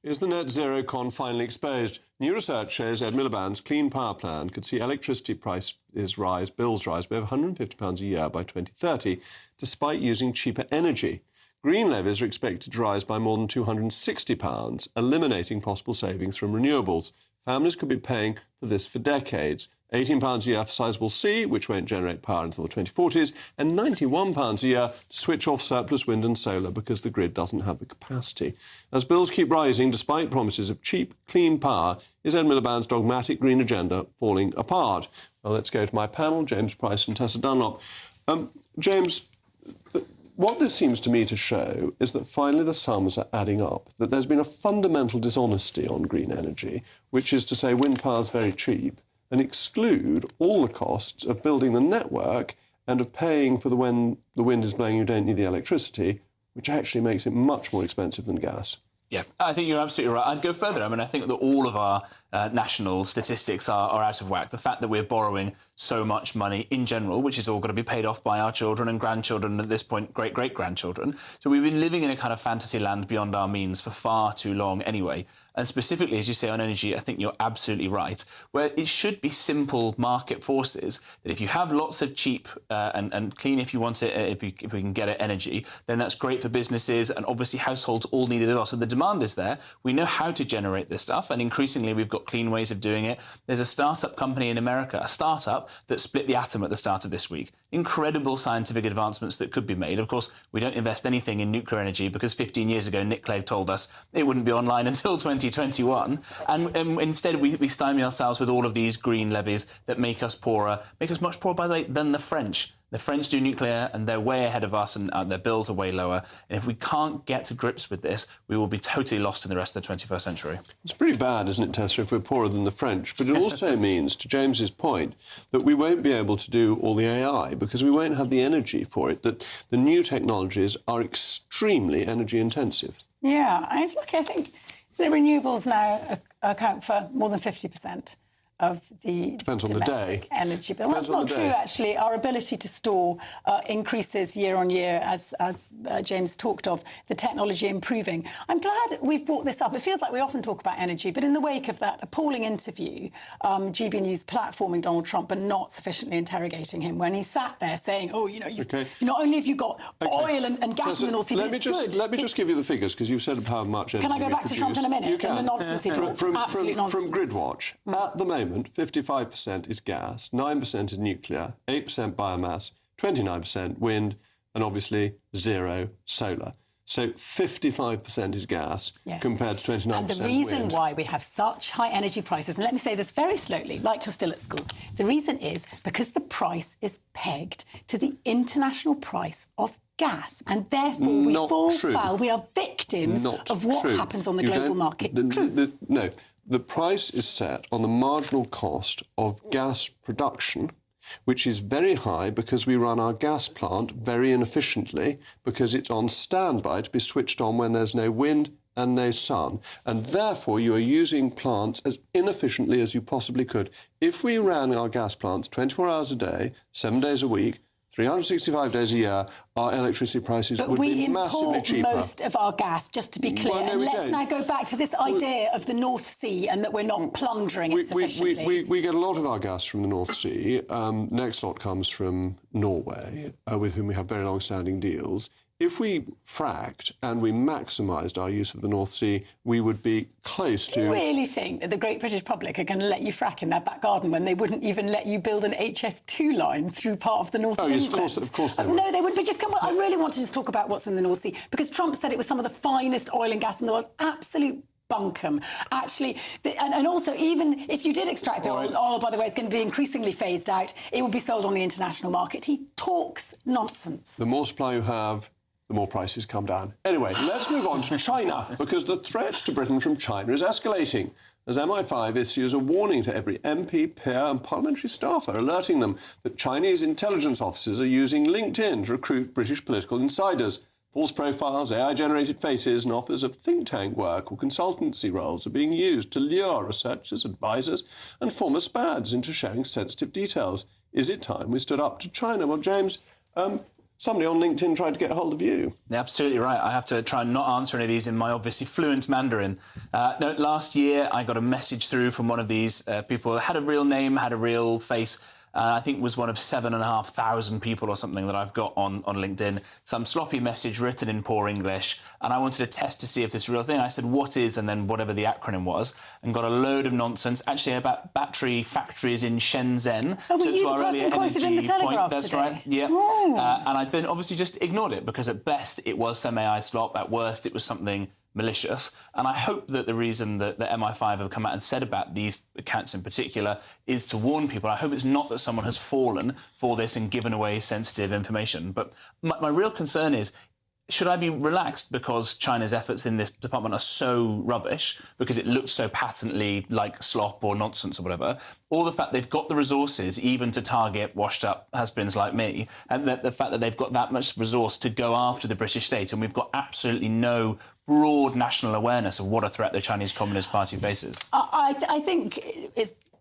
Is the net zero con finally exposed? New research shows Ed Miliband's clean power plan could see electricity bills rise by over £150 a year by 2030, despite using cheaper energy. Green levies are expected to rise by more than £260, eliminating possible savings from renewables. Families could be paying for this for decades. £18 a year for sizable C, which won't generate power until the 2040s, and £91 a year to switch off surplus wind and solar because the grid doesn't have the capacity. As bills keep rising, despite promises of cheap, clean power, is Ed Miliband's dogmatic green agenda falling apart? Well, let's go to my panel, James Price and Tessa Dunlop. James, what this seems to me to show is that finally the sums are adding up, that there's been a fundamental dishonesty on green energy, which is to say wind power is very cheap, and exclude all the costs of building the network and of paying for when the wind is blowing, you don't need the electricity, which actually makes it much more expensive than gas. Yeah, I think you're absolutely right. I'd go further. I mean, I think that all of our national statistics are out of whack. The fact that we're borrowing so much money in general, which is all going to be paid off by our children and grandchildren, and at this point, great-great-grandchildren. So we've been living in a kind of fantasy land beyond our means for far too long anyway. And specifically, as you say, on energy, I think you're absolutely right, where it should be simple market forces, that if you have lots of cheap and clean, if you want it, if we can get it, energy, then that's great for businesses, and obviously households all need it a lot. So the demand is there. We know how to generate this stuff, and increasingly we've got clean ways of doing it. There's a startup company in America, a startup that split the atom at the start of this week. Incredible scientific advancements that could be made. Of course, we don't invest anything in nuclear energy because 15 years ago, Nick Clegg told us it wouldn't be online until 2021. And instead, we stymie ourselves with all of these green levies that make us poorer, make us much poorer, by the way, than the French. The French do nuclear and they're way ahead of us, and their bills are way lower. And if we can't get to grips with this, we will be totally lost in the rest of the 21st century. It's pretty bad, isn't it, Tessa, if we're poorer than the French? But it also means, to James's point, that we won't be able to do all the AI because we won't have the energy for it, that the new technologies are extremely energy intensive. Yeah, it's lucky. I think the renewables now account for more than 50% of the domestic energy bill. That's not true, actually. Our ability to store increases year on year, as James talked of, the technology improving. I'm glad we've brought this up. It feels like we often talk about energy, but in the wake of that appalling interview, GB News platforming Donald Trump and not sufficiently interrogating him, when he sat there saying, oh, you know, not only have you got oil and gas in the North Sea, but it's good. Let me just give you the figures, because you've said how much energy Can I go back to Trump in a minute? You can. And the nonsense he talked. Absolute nonsense. From Gridwatch, at the moment, 55% is gas, 9% is nuclear, 8% biomass, 29% wind, and obviously zero solar. So 55% is gas compared to 29% And the reason wind. why we have such high energy prices, and let me say this very slowly, like you're still at school, the reason is because the price is pegged to the international price of gas, and therefore we fall foul. We are victims of what happens on the global market. No. The price is set on the marginal cost of gas production, which is very high because we run our gas plant very inefficiently because it's on standby to be switched on when there's no wind and no sun. And therefore, you are using plants as inefficiently as you possibly could. If we ran our gas plants 24 hours a day, 7 days a week, 365 days a year, our electricity prices would be massively cheaper. But we import most of our gas, just to be clear. Well, no, and let's don't. now go back to this idea of the North Sea and that we're not plundering it sufficiently. We get a lot of our gas from the North Sea. Next lot comes from Norway, with whom we have very long-standing deals. If we fracked and we maximised our use of the North Sea, we would be close to... Do you really think that the great British public are going to let you frack in their back garden when they wouldn't even let you build an HS2 line through part of the north of England? Oh, yes, of course they would. No, they would. But just come on, I really want to just talk about what's in the North Sea, because Trump said it was some of the finest oil and gas in the world. Absolute bunkum. Actually, and also, even if you did extract the oil, by the way, it's going to be increasingly phased out, it will be sold on the international market. He talks nonsense. The more supply you have, the more prices come down. Anyway, let's move on to China, because the threat to Britain from China is escalating, as MI5 issues a warning to every MP, peer and parliamentary staffer, alerting them that Chinese intelligence officers are using LinkedIn to recruit British political insiders. False profiles, AI-generated faces and offers of think tank work or consultancy roles are being used to lure researchers, advisors and former SPADs into sharing sensitive details. Is it time we stood up to China? Well, James, somebody on LinkedIn tried to get hold of you. Yeah, absolutely right. I have to try and not answer any of these in my obviously fluent Mandarin. No, last year I got a message through from one of these people that had a real name, had a real face. I think it was one of 7,500 people or something that I've got on LinkedIn. Some sloppy message written in poor English, and I wanted to test to see if this is a real thing. I said, what is, and then whatever the acronym was, and got a load of nonsense, actually about battery factories in Shenzhen. Oh, were you the person quoted in the Telegraph That's today? right, yeah. Oh. And I then obviously just ignored it, because at best it was some AI slop, at worst it was something malicious. And I hope that the reason that the MI5 have come out and said about these accounts in particular is to warn people. I hope it's not that someone has fallen for this and given away sensitive information. But my real concern is, should I be relaxed because China's efforts in this department are so rubbish, because it looks so patently like slop or nonsense or whatever, or the fact they've got the resources even to target washed-up has-beens like me, and the fact that they've got that much resource to go after the British state, and we've got absolutely no broad national awareness of what a threat the Chinese Communist Party faces? I think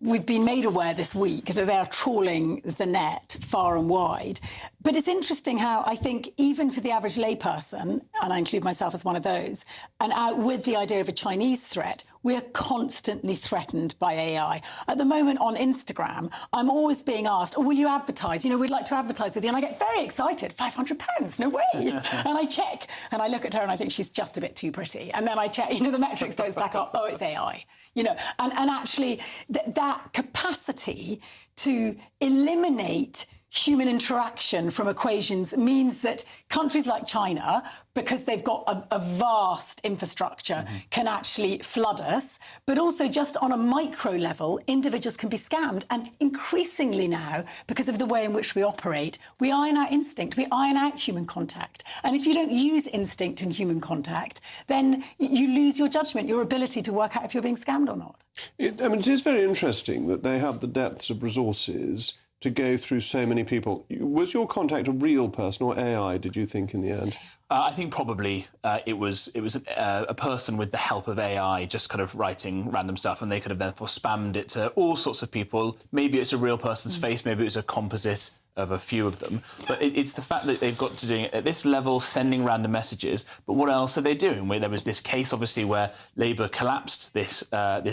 we've been made aware this week that they are trawling the net far and wide. But it's interesting how I think even for the average layperson, and I include myself as one of those, and out with the idea of a Chinese threat, we are constantly threatened by AI. At the moment on Instagram, I'm always being asked, oh, will you advertise? You know, we'd like to advertise with you. And I get very excited. £500? No way. And I check, and I look at her and I think she's just a bit too pretty. And then I check, you know, the metrics don't stack up. Oh, it's AI. You know, and actually that capacity to eliminate human interaction from equations means that countries like China, because they've got a vast infrastructure, can actually flood us. But also just on a micro level, individuals can be scammed. And increasingly now, because of the way in which we operate, we iron out instinct, we iron out human contact. And if you don't use instinct in human contact, then you lose your judgment, your ability to work out if you're being scammed or not. It is very interesting that they have the depths of resources to go through so many people. Was your contact a real person or AI, did you think, in the end? I think probably it was a person with the help of AI just kind of writing random stuff, and they could have therefore spammed it to all sorts of people. Maybe it's a real person's face, maybe it was a composite of a few of them. But it's the fact that they've got to doing it at this level, sending random messages. But what else are they doing? Where there was this case, obviously, where Labour collapsed this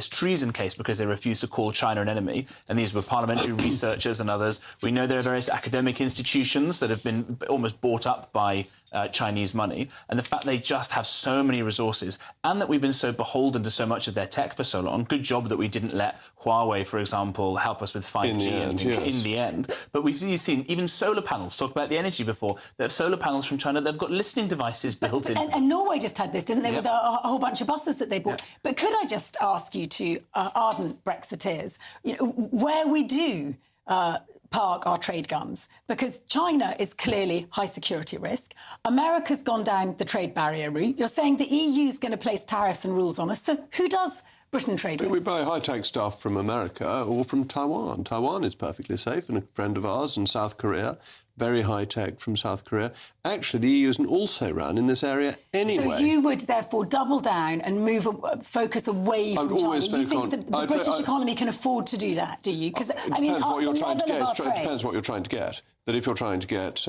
treason case because they refused to call China an enemy. And these were parliamentary researchers and others. We know there are various academic institutions that have been almost bought up by Chinese money. And the fact they just have so many resources, and that we've been so beholden to so much of their tech for so long. Good job that we didn't let Huawei, for example, help us with 5G and things in the end. But we've seen even solar panels, talk about the energy before, they have solar panels from China, they've got listening devices built in. And Norway just had this, didn't they, with a whole bunch of buses that they bought. Yeah. But could I just ask you two ardent Brexiteers, you know, where we do park our trade guns, because China is clearly high security risk. America's gone down the trade barrier route. You're saying the EU's going to place tariffs and rules on us. So who does Britain trade with? We buy high-tech stuff from America or from Taiwan. Taiwan is perfectly safe, and a friend of ours in South Korea, very high-tech from South Korea. Actually, the EU is an also-ran in this area anyway. So you would therefore double down and focus away from China. You think the British economy can afford to do that, do you? Because it depends what you're trying to get. It depends what you're trying to get. That if you're trying to get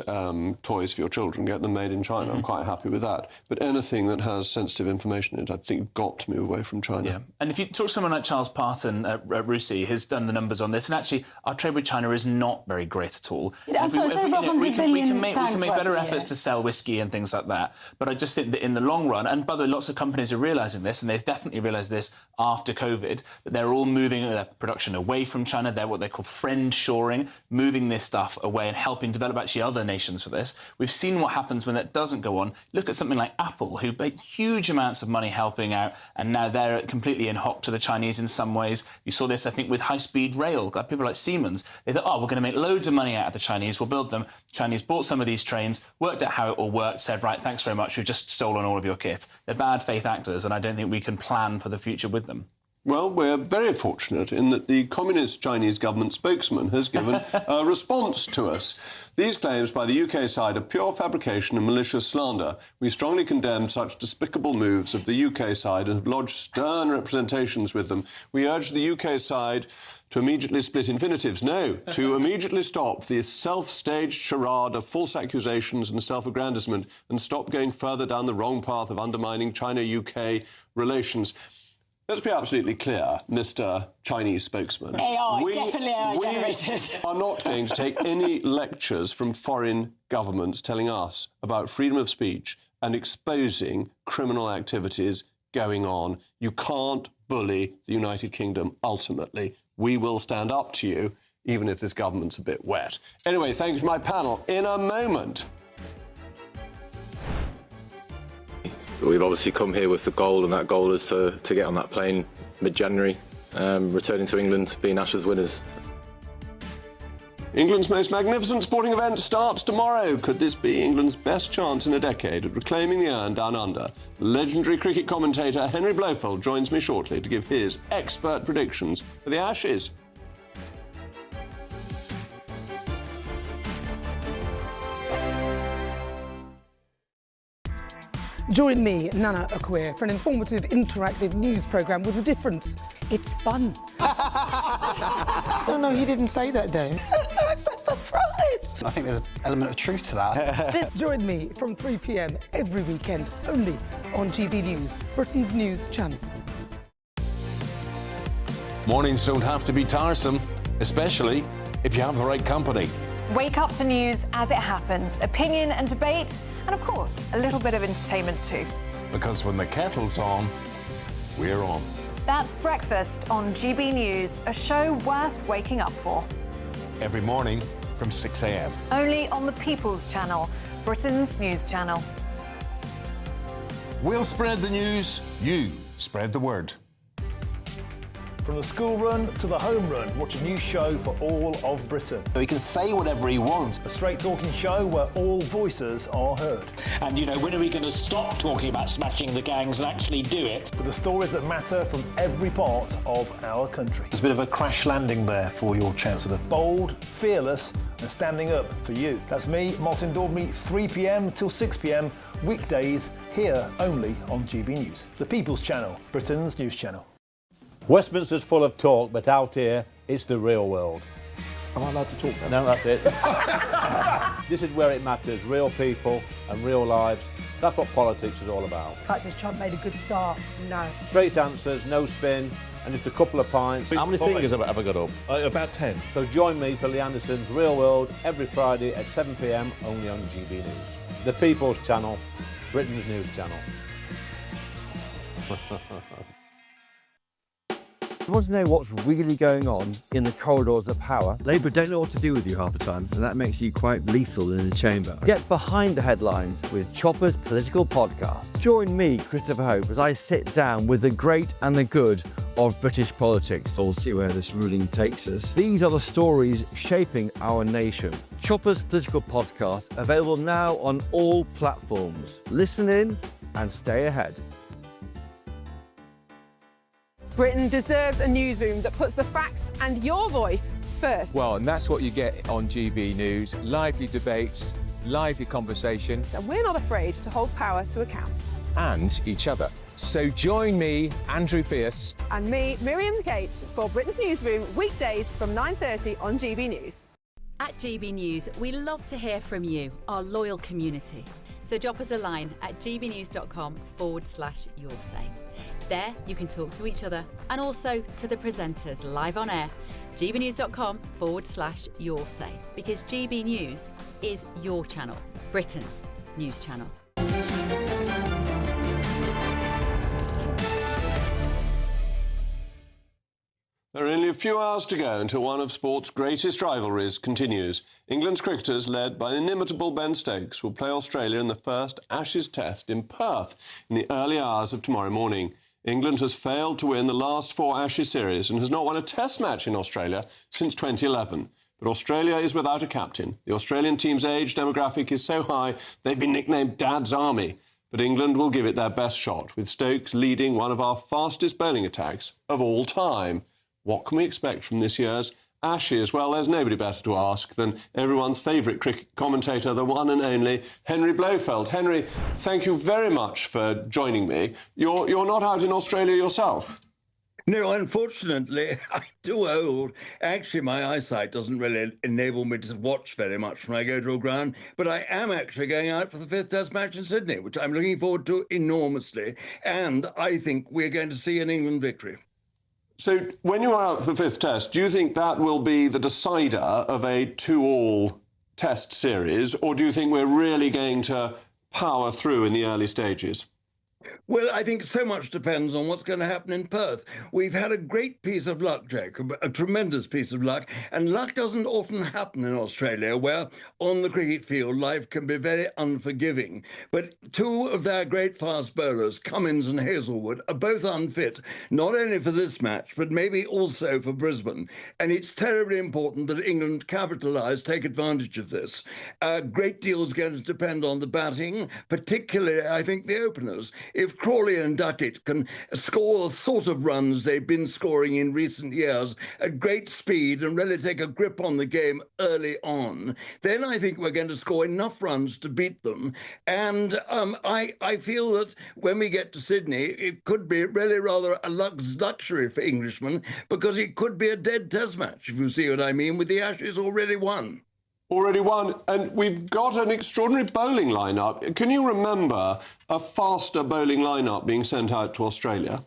toys for your children, get them made in China. I'm quite happy with that. But anything that has sensitive information in it, I think you've got to move away from China. Yeah. And if you talk to someone like Charles Parton at RUSI, who's done the numbers on this, and actually our trade with China is not very great at all. So over £100 billion we can make better worth a efforts year. to sell whiskey and things like that. But I just think that in the long run, and by the way, lots of companies are realising this, and they've definitely realised this after COVID, that they're all moving their production away from China. They're what they call friend-shoring, moving this stuff away and helping develop actually other nations for this. We've seen what happens when that doesn't go on. Look at something like Apple, who made huge amounts of money helping out, and now they're completely in hock to the Chinese in some ways. You saw this, I think, with high-speed rail. People like Siemens, they thought, oh, we're going to make loads of money out of the Chinese, we'll build them. The Chinese bought some of these trains, worked out how it all worked, said, right, thanks very much, we've just stolen all of your kit. They're bad faith actors, and I don't think we can plan for the future with them. Well, we're very fortunate in that the Communist Chinese government spokesman has given a response to us. These claims by the UK side are pure fabrication and malicious slander. We strongly condemn such despicable moves of the UK side and have lodged stern representations with them. We urge the UK side to immediately split infinitives. No, to immediately stop the self-staged charade of false accusations and self-aggrandisement and stop going further down the wrong path of undermining China-UK relations. Let's be absolutely clear, Mr. Chinese spokesman. Definitely AI generated. We are not going to take any lectures from foreign governments telling us about freedom of speech and exposing criminal activities going on. You can't bully the United Kingdom, ultimately. We will stand up to you, even if this government's a bit wet. Anyway, thank you to my panel. In a moment. We've obviously come here with the goal, and that goal is to get on that plane mid-January, returning to England, being Ashes winners. England's most magnificent sporting event starts tomorrow. Could this be England's best chance in a decade at reclaiming the urn down under? Legendary cricket commentator Henry Blofeld joins me shortly to give his expert predictions for the Ashes. Join me, Nana Akweer, for an informative, interactive news programme with a difference. It's fun. No, he didn't say that, Dave. I'm so surprised. I think there's an element of truth to that. Join me from 3 p.m. every weekend, only on GB News, Britain's news channel. Mornings don't have to be tiresome, especially if you have the right company. Wake up to news as it happens, opinion and debate, and of course, a little bit of entertainment too. Because when the kettle's on, we're on. That's Breakfast on GB News, a show worth waking up for. Every morning from 6 a.m. Only on the People's Channel, Britain's news channel. We'll spread the news, you spread the word. From the school run to the home run, watch a new show for all of Britain. He can say whatever he wants. A straight-talking show where all voices are heard. And, you know, when are we going to stop talking about smashing the gangs and actually do it? With the stories that matter from every part of our country. There's a bit of a crash landing there for your Chancellor. Bold, fearless and standing up for you. That's me, Martin Daubney, 3 p.m. till 6 p.m, weekdays, here only on GB News. The People's Channel, Britain's news channel. Westminster's full of talk, but out here, it's the real world. Am I allowed to talk now? No, that's it. This is where it matters, real people and real lives. That's what politics is all about. In fact, has Trump made a good start? No. Straight answers, no spin, and just a couple of pints. How many fingers have I got up? About 10. So join me for Lee Anderson's Real World every Friday at 7 p.m, only on GB News. The People's Channel, Britain's news channel. You want to know what's really going on in the corridors of power? Labour don't know what to do with you half the time, and that makes you quite lethal in the chamber. Get behind the headlines with Chopper's political podcast. Join me, Christopher Hope, as I sit down with the great and the good of British politics. We'll see where this ruling takes us. These are the stories shaping our nation. Chopper's political podcast, available now on all platforms. Listen in and stay ahead. Britain deserves a newsroom that puts the facts and your voice first. Well, and that's what you get on GB News. Lively debates, lively conversation. And we're not afraid to hold power to account. And each other. So join me, Andrew Pierce. And me, Miriam Gates, for Britain's Newsroom, weekdays from 9:30 on GB News. At GB News, we love to hear from you, our loyal community. So drop us a line at gbnews.com/yoursay. There, you can talk to each other and also to the presenters live on air. gbnews.com/yoursay. Because GB News is your channel, Britain's news channel. There are only a few hours to go until one of sport's greatest rivalries continues. England's cricketers, led by the inimitable Ben Stokes, will play Australia in the first Ashes Test in Perth in the early hours of tomorrow morning. England has failed to win the last 4 Ashes series and has not won a Test match in Australia since 2011. But Australia is without a captain. The Australian team's age demographic is so high they've been nicknamed Dad's Army. But England will give it their best shot, with Stokes leading one of our fastest bowling attacks of all time. What can we expect from this year's Ashes? Well, there's nobody better to ask than everyone's favourite cricket commentator, the one and only Henry Blofeld. Henry, thank you very much for joining me. You're not out in Australia yourself? No, unfortunately, I'm too old. Actually, my eyesight doesn't really enable me to watch very much when I go to a ground, but I am actually going out for the 5th Test match in Sydney, which I'm looking forward to enormously, and I think we're going to see an England victory. So when you are out for the 5th Test, do you think that will be the decider of a 2-all Test series, or do you think we're really going to power through in the early stages? Well, I think so much depends on what's going to happen in Perth. We've had a great piece of luck, Jacob, a tremendous piece of luck, and luck doesn't often happen in Australia, where on the cricket field life can be very unforgiving. But 2 of their great fast bowlers, Cummins and Hazlewood, are both unfit, not only for this match, but maybe also for Brisbane. And it's terribly important that England capitalise, take advantage of this. A great deal is going to depend on the batting, particularly, I think, the openers. If Crawley and Duckett can score the sort of runs they've been scoring in recent years at great speed and really take a grip on the game early on, then I think we're going to score enough runs to beat them. And I feel that when we get to Sydney, it could be really rather a luxury for Englishmen, because it could be a dead Test match, if you see what I mean, with the Ashes already won. Already won, and we've got an extraordinary bowling lineup. Can you remember a faster bowling lineup being sent out to Australia?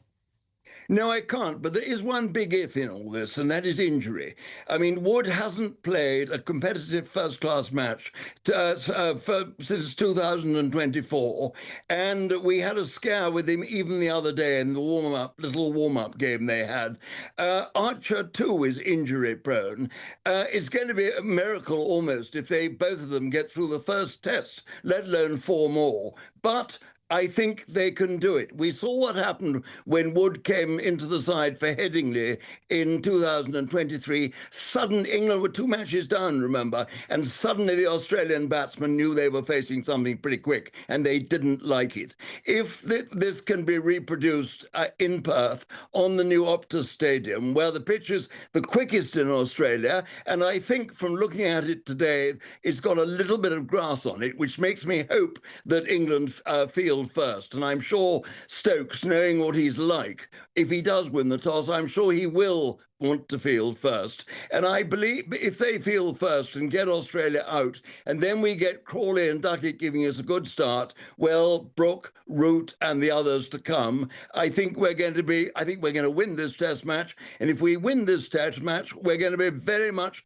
No, I can't, but there is one big if in all this, and that is injury. I mean, Wood hasn't played a competitive first-class match since 2024, and we had a scare with him even the other day in the little warm-up game they had. Archer, too, is injury-prone. It's going to be a miracle almost if both of them get through the first test, let alone 4 more. But I think they can do it. We saw what happened when Wood came into the side for Headingley in 2023. England were 2 matches down, remember, and suddenly the Australian batsmen knew they were facing something pretty quick, and they didn't like it. If this can be reproduced in Perth on the new Optus Stadium, where the pitch is the quickest in Australia, and I think from looking at it today, it's got a little bit of grass on it, which makes me hope that England field first. And I'm sure Stokes, knowing what he's like, if he does win the toss, I'm sure he will want to field first. And I believe if they field first and get Australia out, and then we get Crawley and Duckett giving us a good start, well, Brooke, Root and the others to come, I think we're going to win this Test match. And if we win this Test match, we're going to be a very much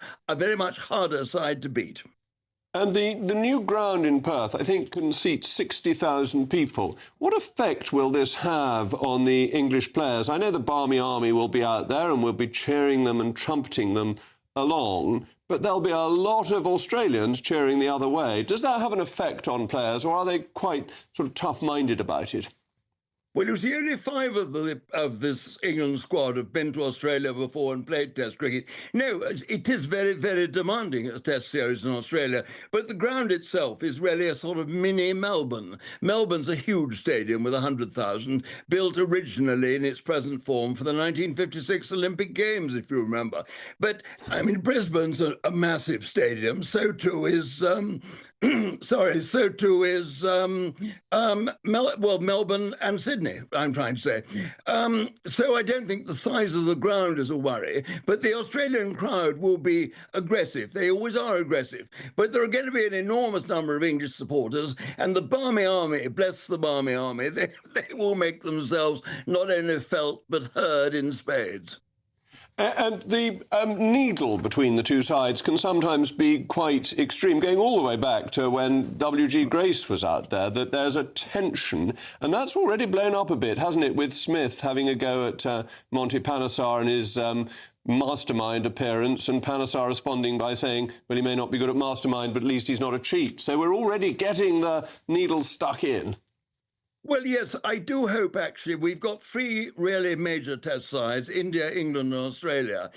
harder side to beat. And the new ground in Perth, I think, can seat 60,000 people. What effect will this have on the English players? I know the Barmy Army will be out there and will be cheering them and trumpeting them along, but there'll be a lot of Australians cheering the other way. Does that have an effect on players, or are they quite sort of tough-minded about it? Well, you see, only 5 of this England squad have been to Australia before and played Test cricket. No, it is very, very demanding, a Test series in Australia, but the ground itself is really a sort of mini Melbourne. Melbourne's a huge stadium with 100,000, built originally in its present form for the 1956 Olympic Games, if you remember. But, I mean, Brisbane's a massive stadium, so too is... Melbourne and Sydney, I'm trying to say. So I don't think the size of the ground is a worry, but the Australian crowd will be aggressive. They always are aggressive. But there are going to be an enormous number of English supporters, and the Barmy Army, bless the Barmy Army, they will make themselves not only felt but heard in spades. And the needle between the two sides can sometimes be quite extreme, going all the way back to when W.G. Grace was out there, that there's a tension, and that's already blown up a bit, hasn't it, with Smith having a go at Monty Panesar and his mastermind appearance, and Panesar responding by saying, well, he may not be good at mastermind, but at least he's not a cheat. So we're already getting the needle stuck in. Well, yes, I do hope, actually. We've got three really major test sides, India, England and Australia.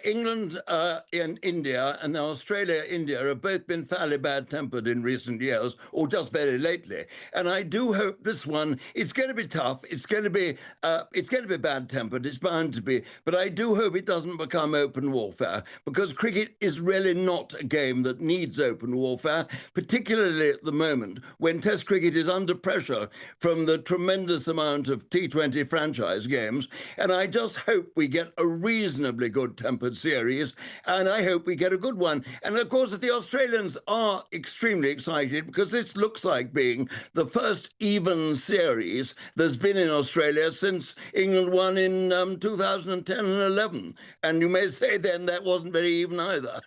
England and India, and now Australia, India, have both been fairly bad-tempered in recent years, or just very lately. And I do hope this one, it's going to be tough, it's going to be bad-tempered, it's bound to be, but I do hope it doesn't become open warfare, because cricket is really not a game that needs open warfare, particularly at the moment, when Test cricket is under pressure from the tremendous amount of T20 franchise games. And I just hope we get a reasonably good-tempered series, and I hope we get a good one. And of course, the Australians are extremely excited, because this looks like being the first even series there's been in Australia since England won in 2010 and 11. And you may say then that wasn't very even either.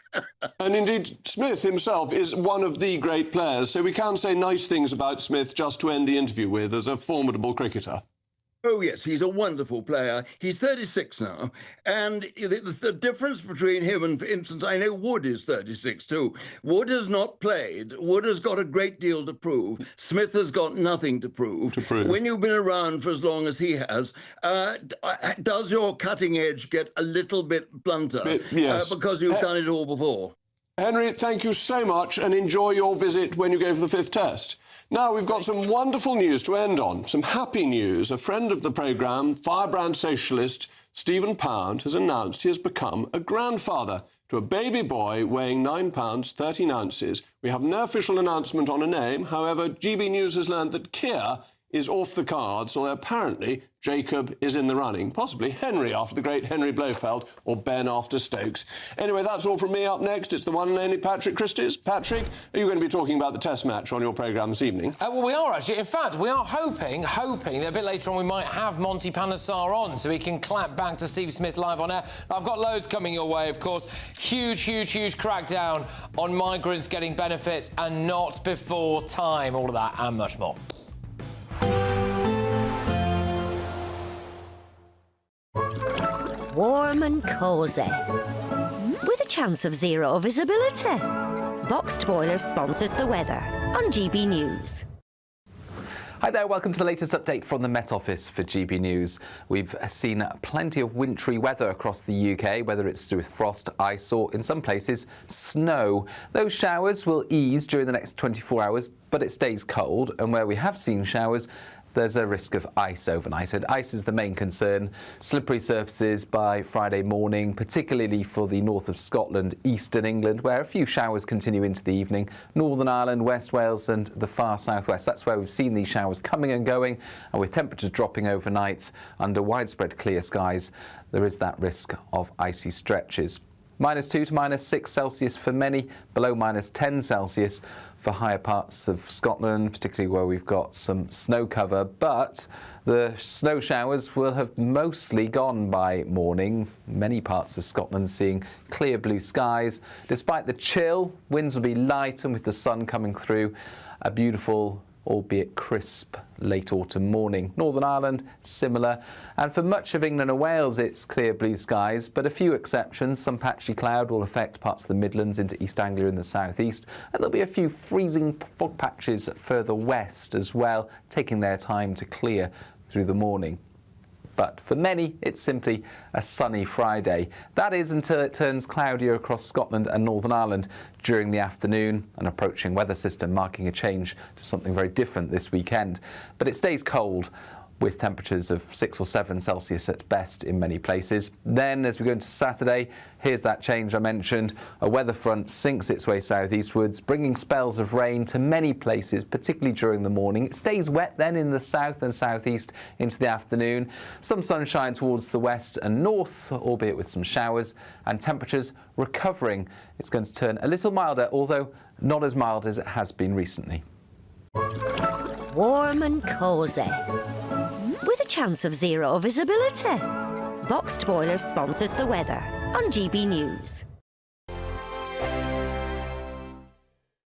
And indeed, Smith himself is one of the great players, so we can say nice things about Smith just to end the interview with as a formidable cricketer. Oh, yes, he's a wonderful player. He's 36 now, and the difference between him and, for instance, I know Wood is 36 too. Wood has not played. Wood has got a great deal to prove. Smith has got nothing to prove. When you've been around for as long as he has, does your cutting edge get a little bit blunter? Yes. Because you've done it all before. Henry, thank you so much, and enjoy your visit when you go for the 5th Test. Now, we've got some wonderful news to end on, some happy news. A friend of the programme, firebrand socialist Stephen Pound, has announced he has become a grandfather to a baby boy weighing 9 pounds 13 ounces. We have no official announcement on a name. However, GB News has learned that Keir is off the cards, although apparently Jacob is in the running. Possibly Henry after the great Henry Blofeld, or Ben after Stokes. Anyway, that's all from me. Up next, it's the one and only Patrick Christie's. Patrick, are you going to be talking about the Test match on your programme this evening? Well, we are actually. In fact, we are hoping that a bit later on we might have Monty Panesar on so we can clap back to Steve Smith live on air. I've got loads coming your way, of course. Huge crackdown on migrants getting benefits and not before time. All of that and much more. Warm and cosy, with a chance of zero visibility. Boxed Boiler sponsors the weather on GB News. Hi there, welcome to the latest update from the Met Office for GB News. We've seen plenty of wintry weather across the UK, whether it's to do with frost, ice or, in some places, snow. Those showers will ease during the next 24 hours, but it stays cold, and where we have seen showers, there's a risk of ice overnight, and ice is the main concern. Slippery surfaces by Friday morning, particularly for the north of Scotland, eastern England, where a few showers continue into the evening, Northern Ireland, West Wales and the far southwest. That's where we've seen these showers coming and going, and with temperatures dropping overnight under widespread clear skies, there is that risk of icy stretches. -2 to -6 Celsius for many, below -10 Celsius for higher parts of Scotland, particularly where we've got some snow cover, but the snow showers will have mostly gone by morning. Many parts of Scotland seeing clear blue skies. Despite the chill, winds will be light, and with the sun coming through, a beautiful, albeit crisp, late autumn morning. Northern Ireland, similar. And for much of England and Wales, it's clear blue skies, but a few exceptions. Some patchy cloud will affect parts of the Midlands into East Anglia in the southeast, and there'll be a few freezing fog patches further west as well, taking their time to clear through the morning. But for many, it's simply a sunny Friday. That is until it turns cloudier across Scotland and Northern Ireland during the afternoon, an approaching weather system marking a change to something very different this weekend. But it stays cold, with temperatures of 6 or 7 Celsius at best in many places. Then, as we go into Saturday, here's that change I mentioned. A weather front sinks its way southeastwards, bringing spells of rain to many places, particularly during the morning. It stays wet then in the south and southeast into the afternoon. Some sunshine towards the west and north, albeit with some showers, and temperatures recovering. It's going to turn a little milder, although not as mild as it has been recently. Warm and cosy, with a chance of zero visibility. Boxed Boiler sponsors the weather on GB News.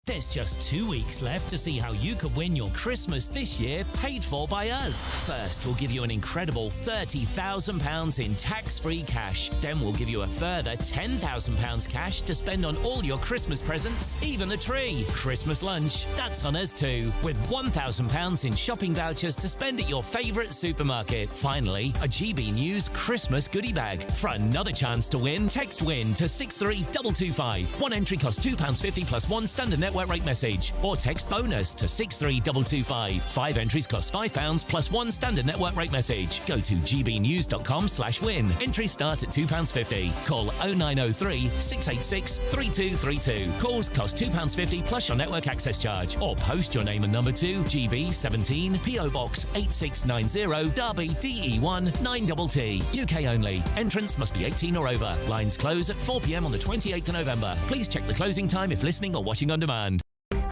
There's just 2 weeks left to see how you could win your Christmas this year paid for by us. First, we'll give you an incredible £30,000 in tax-free cash. Then we'll give you a further £10,000 cash to spend on all your Christmas presents, even the tree. Christmas lunch, that's on us too, with £1,000 in shopping vouchers to spend at your favourite supermarket. Finally, a GB News Christmas goodie bag. For another chance to win, text WIN to 63225. One entry costs £2.50 plus one standard network rate message, or text BONUS to 63225. 5 entries cost £5 plus one standard network rate message. Go to gbnews.com/win. Entries start at £2.50. Call 0903 686 3232. Calls cost £2.50 plus your network access charge, or post your name and number to GB17 PO Box 8690 Derby DE1 9TT. UK only. Entrants must be 18 or over. Lines close at 4 p.m. on the 28th of November. Please check the closing time if listening or watching on demand.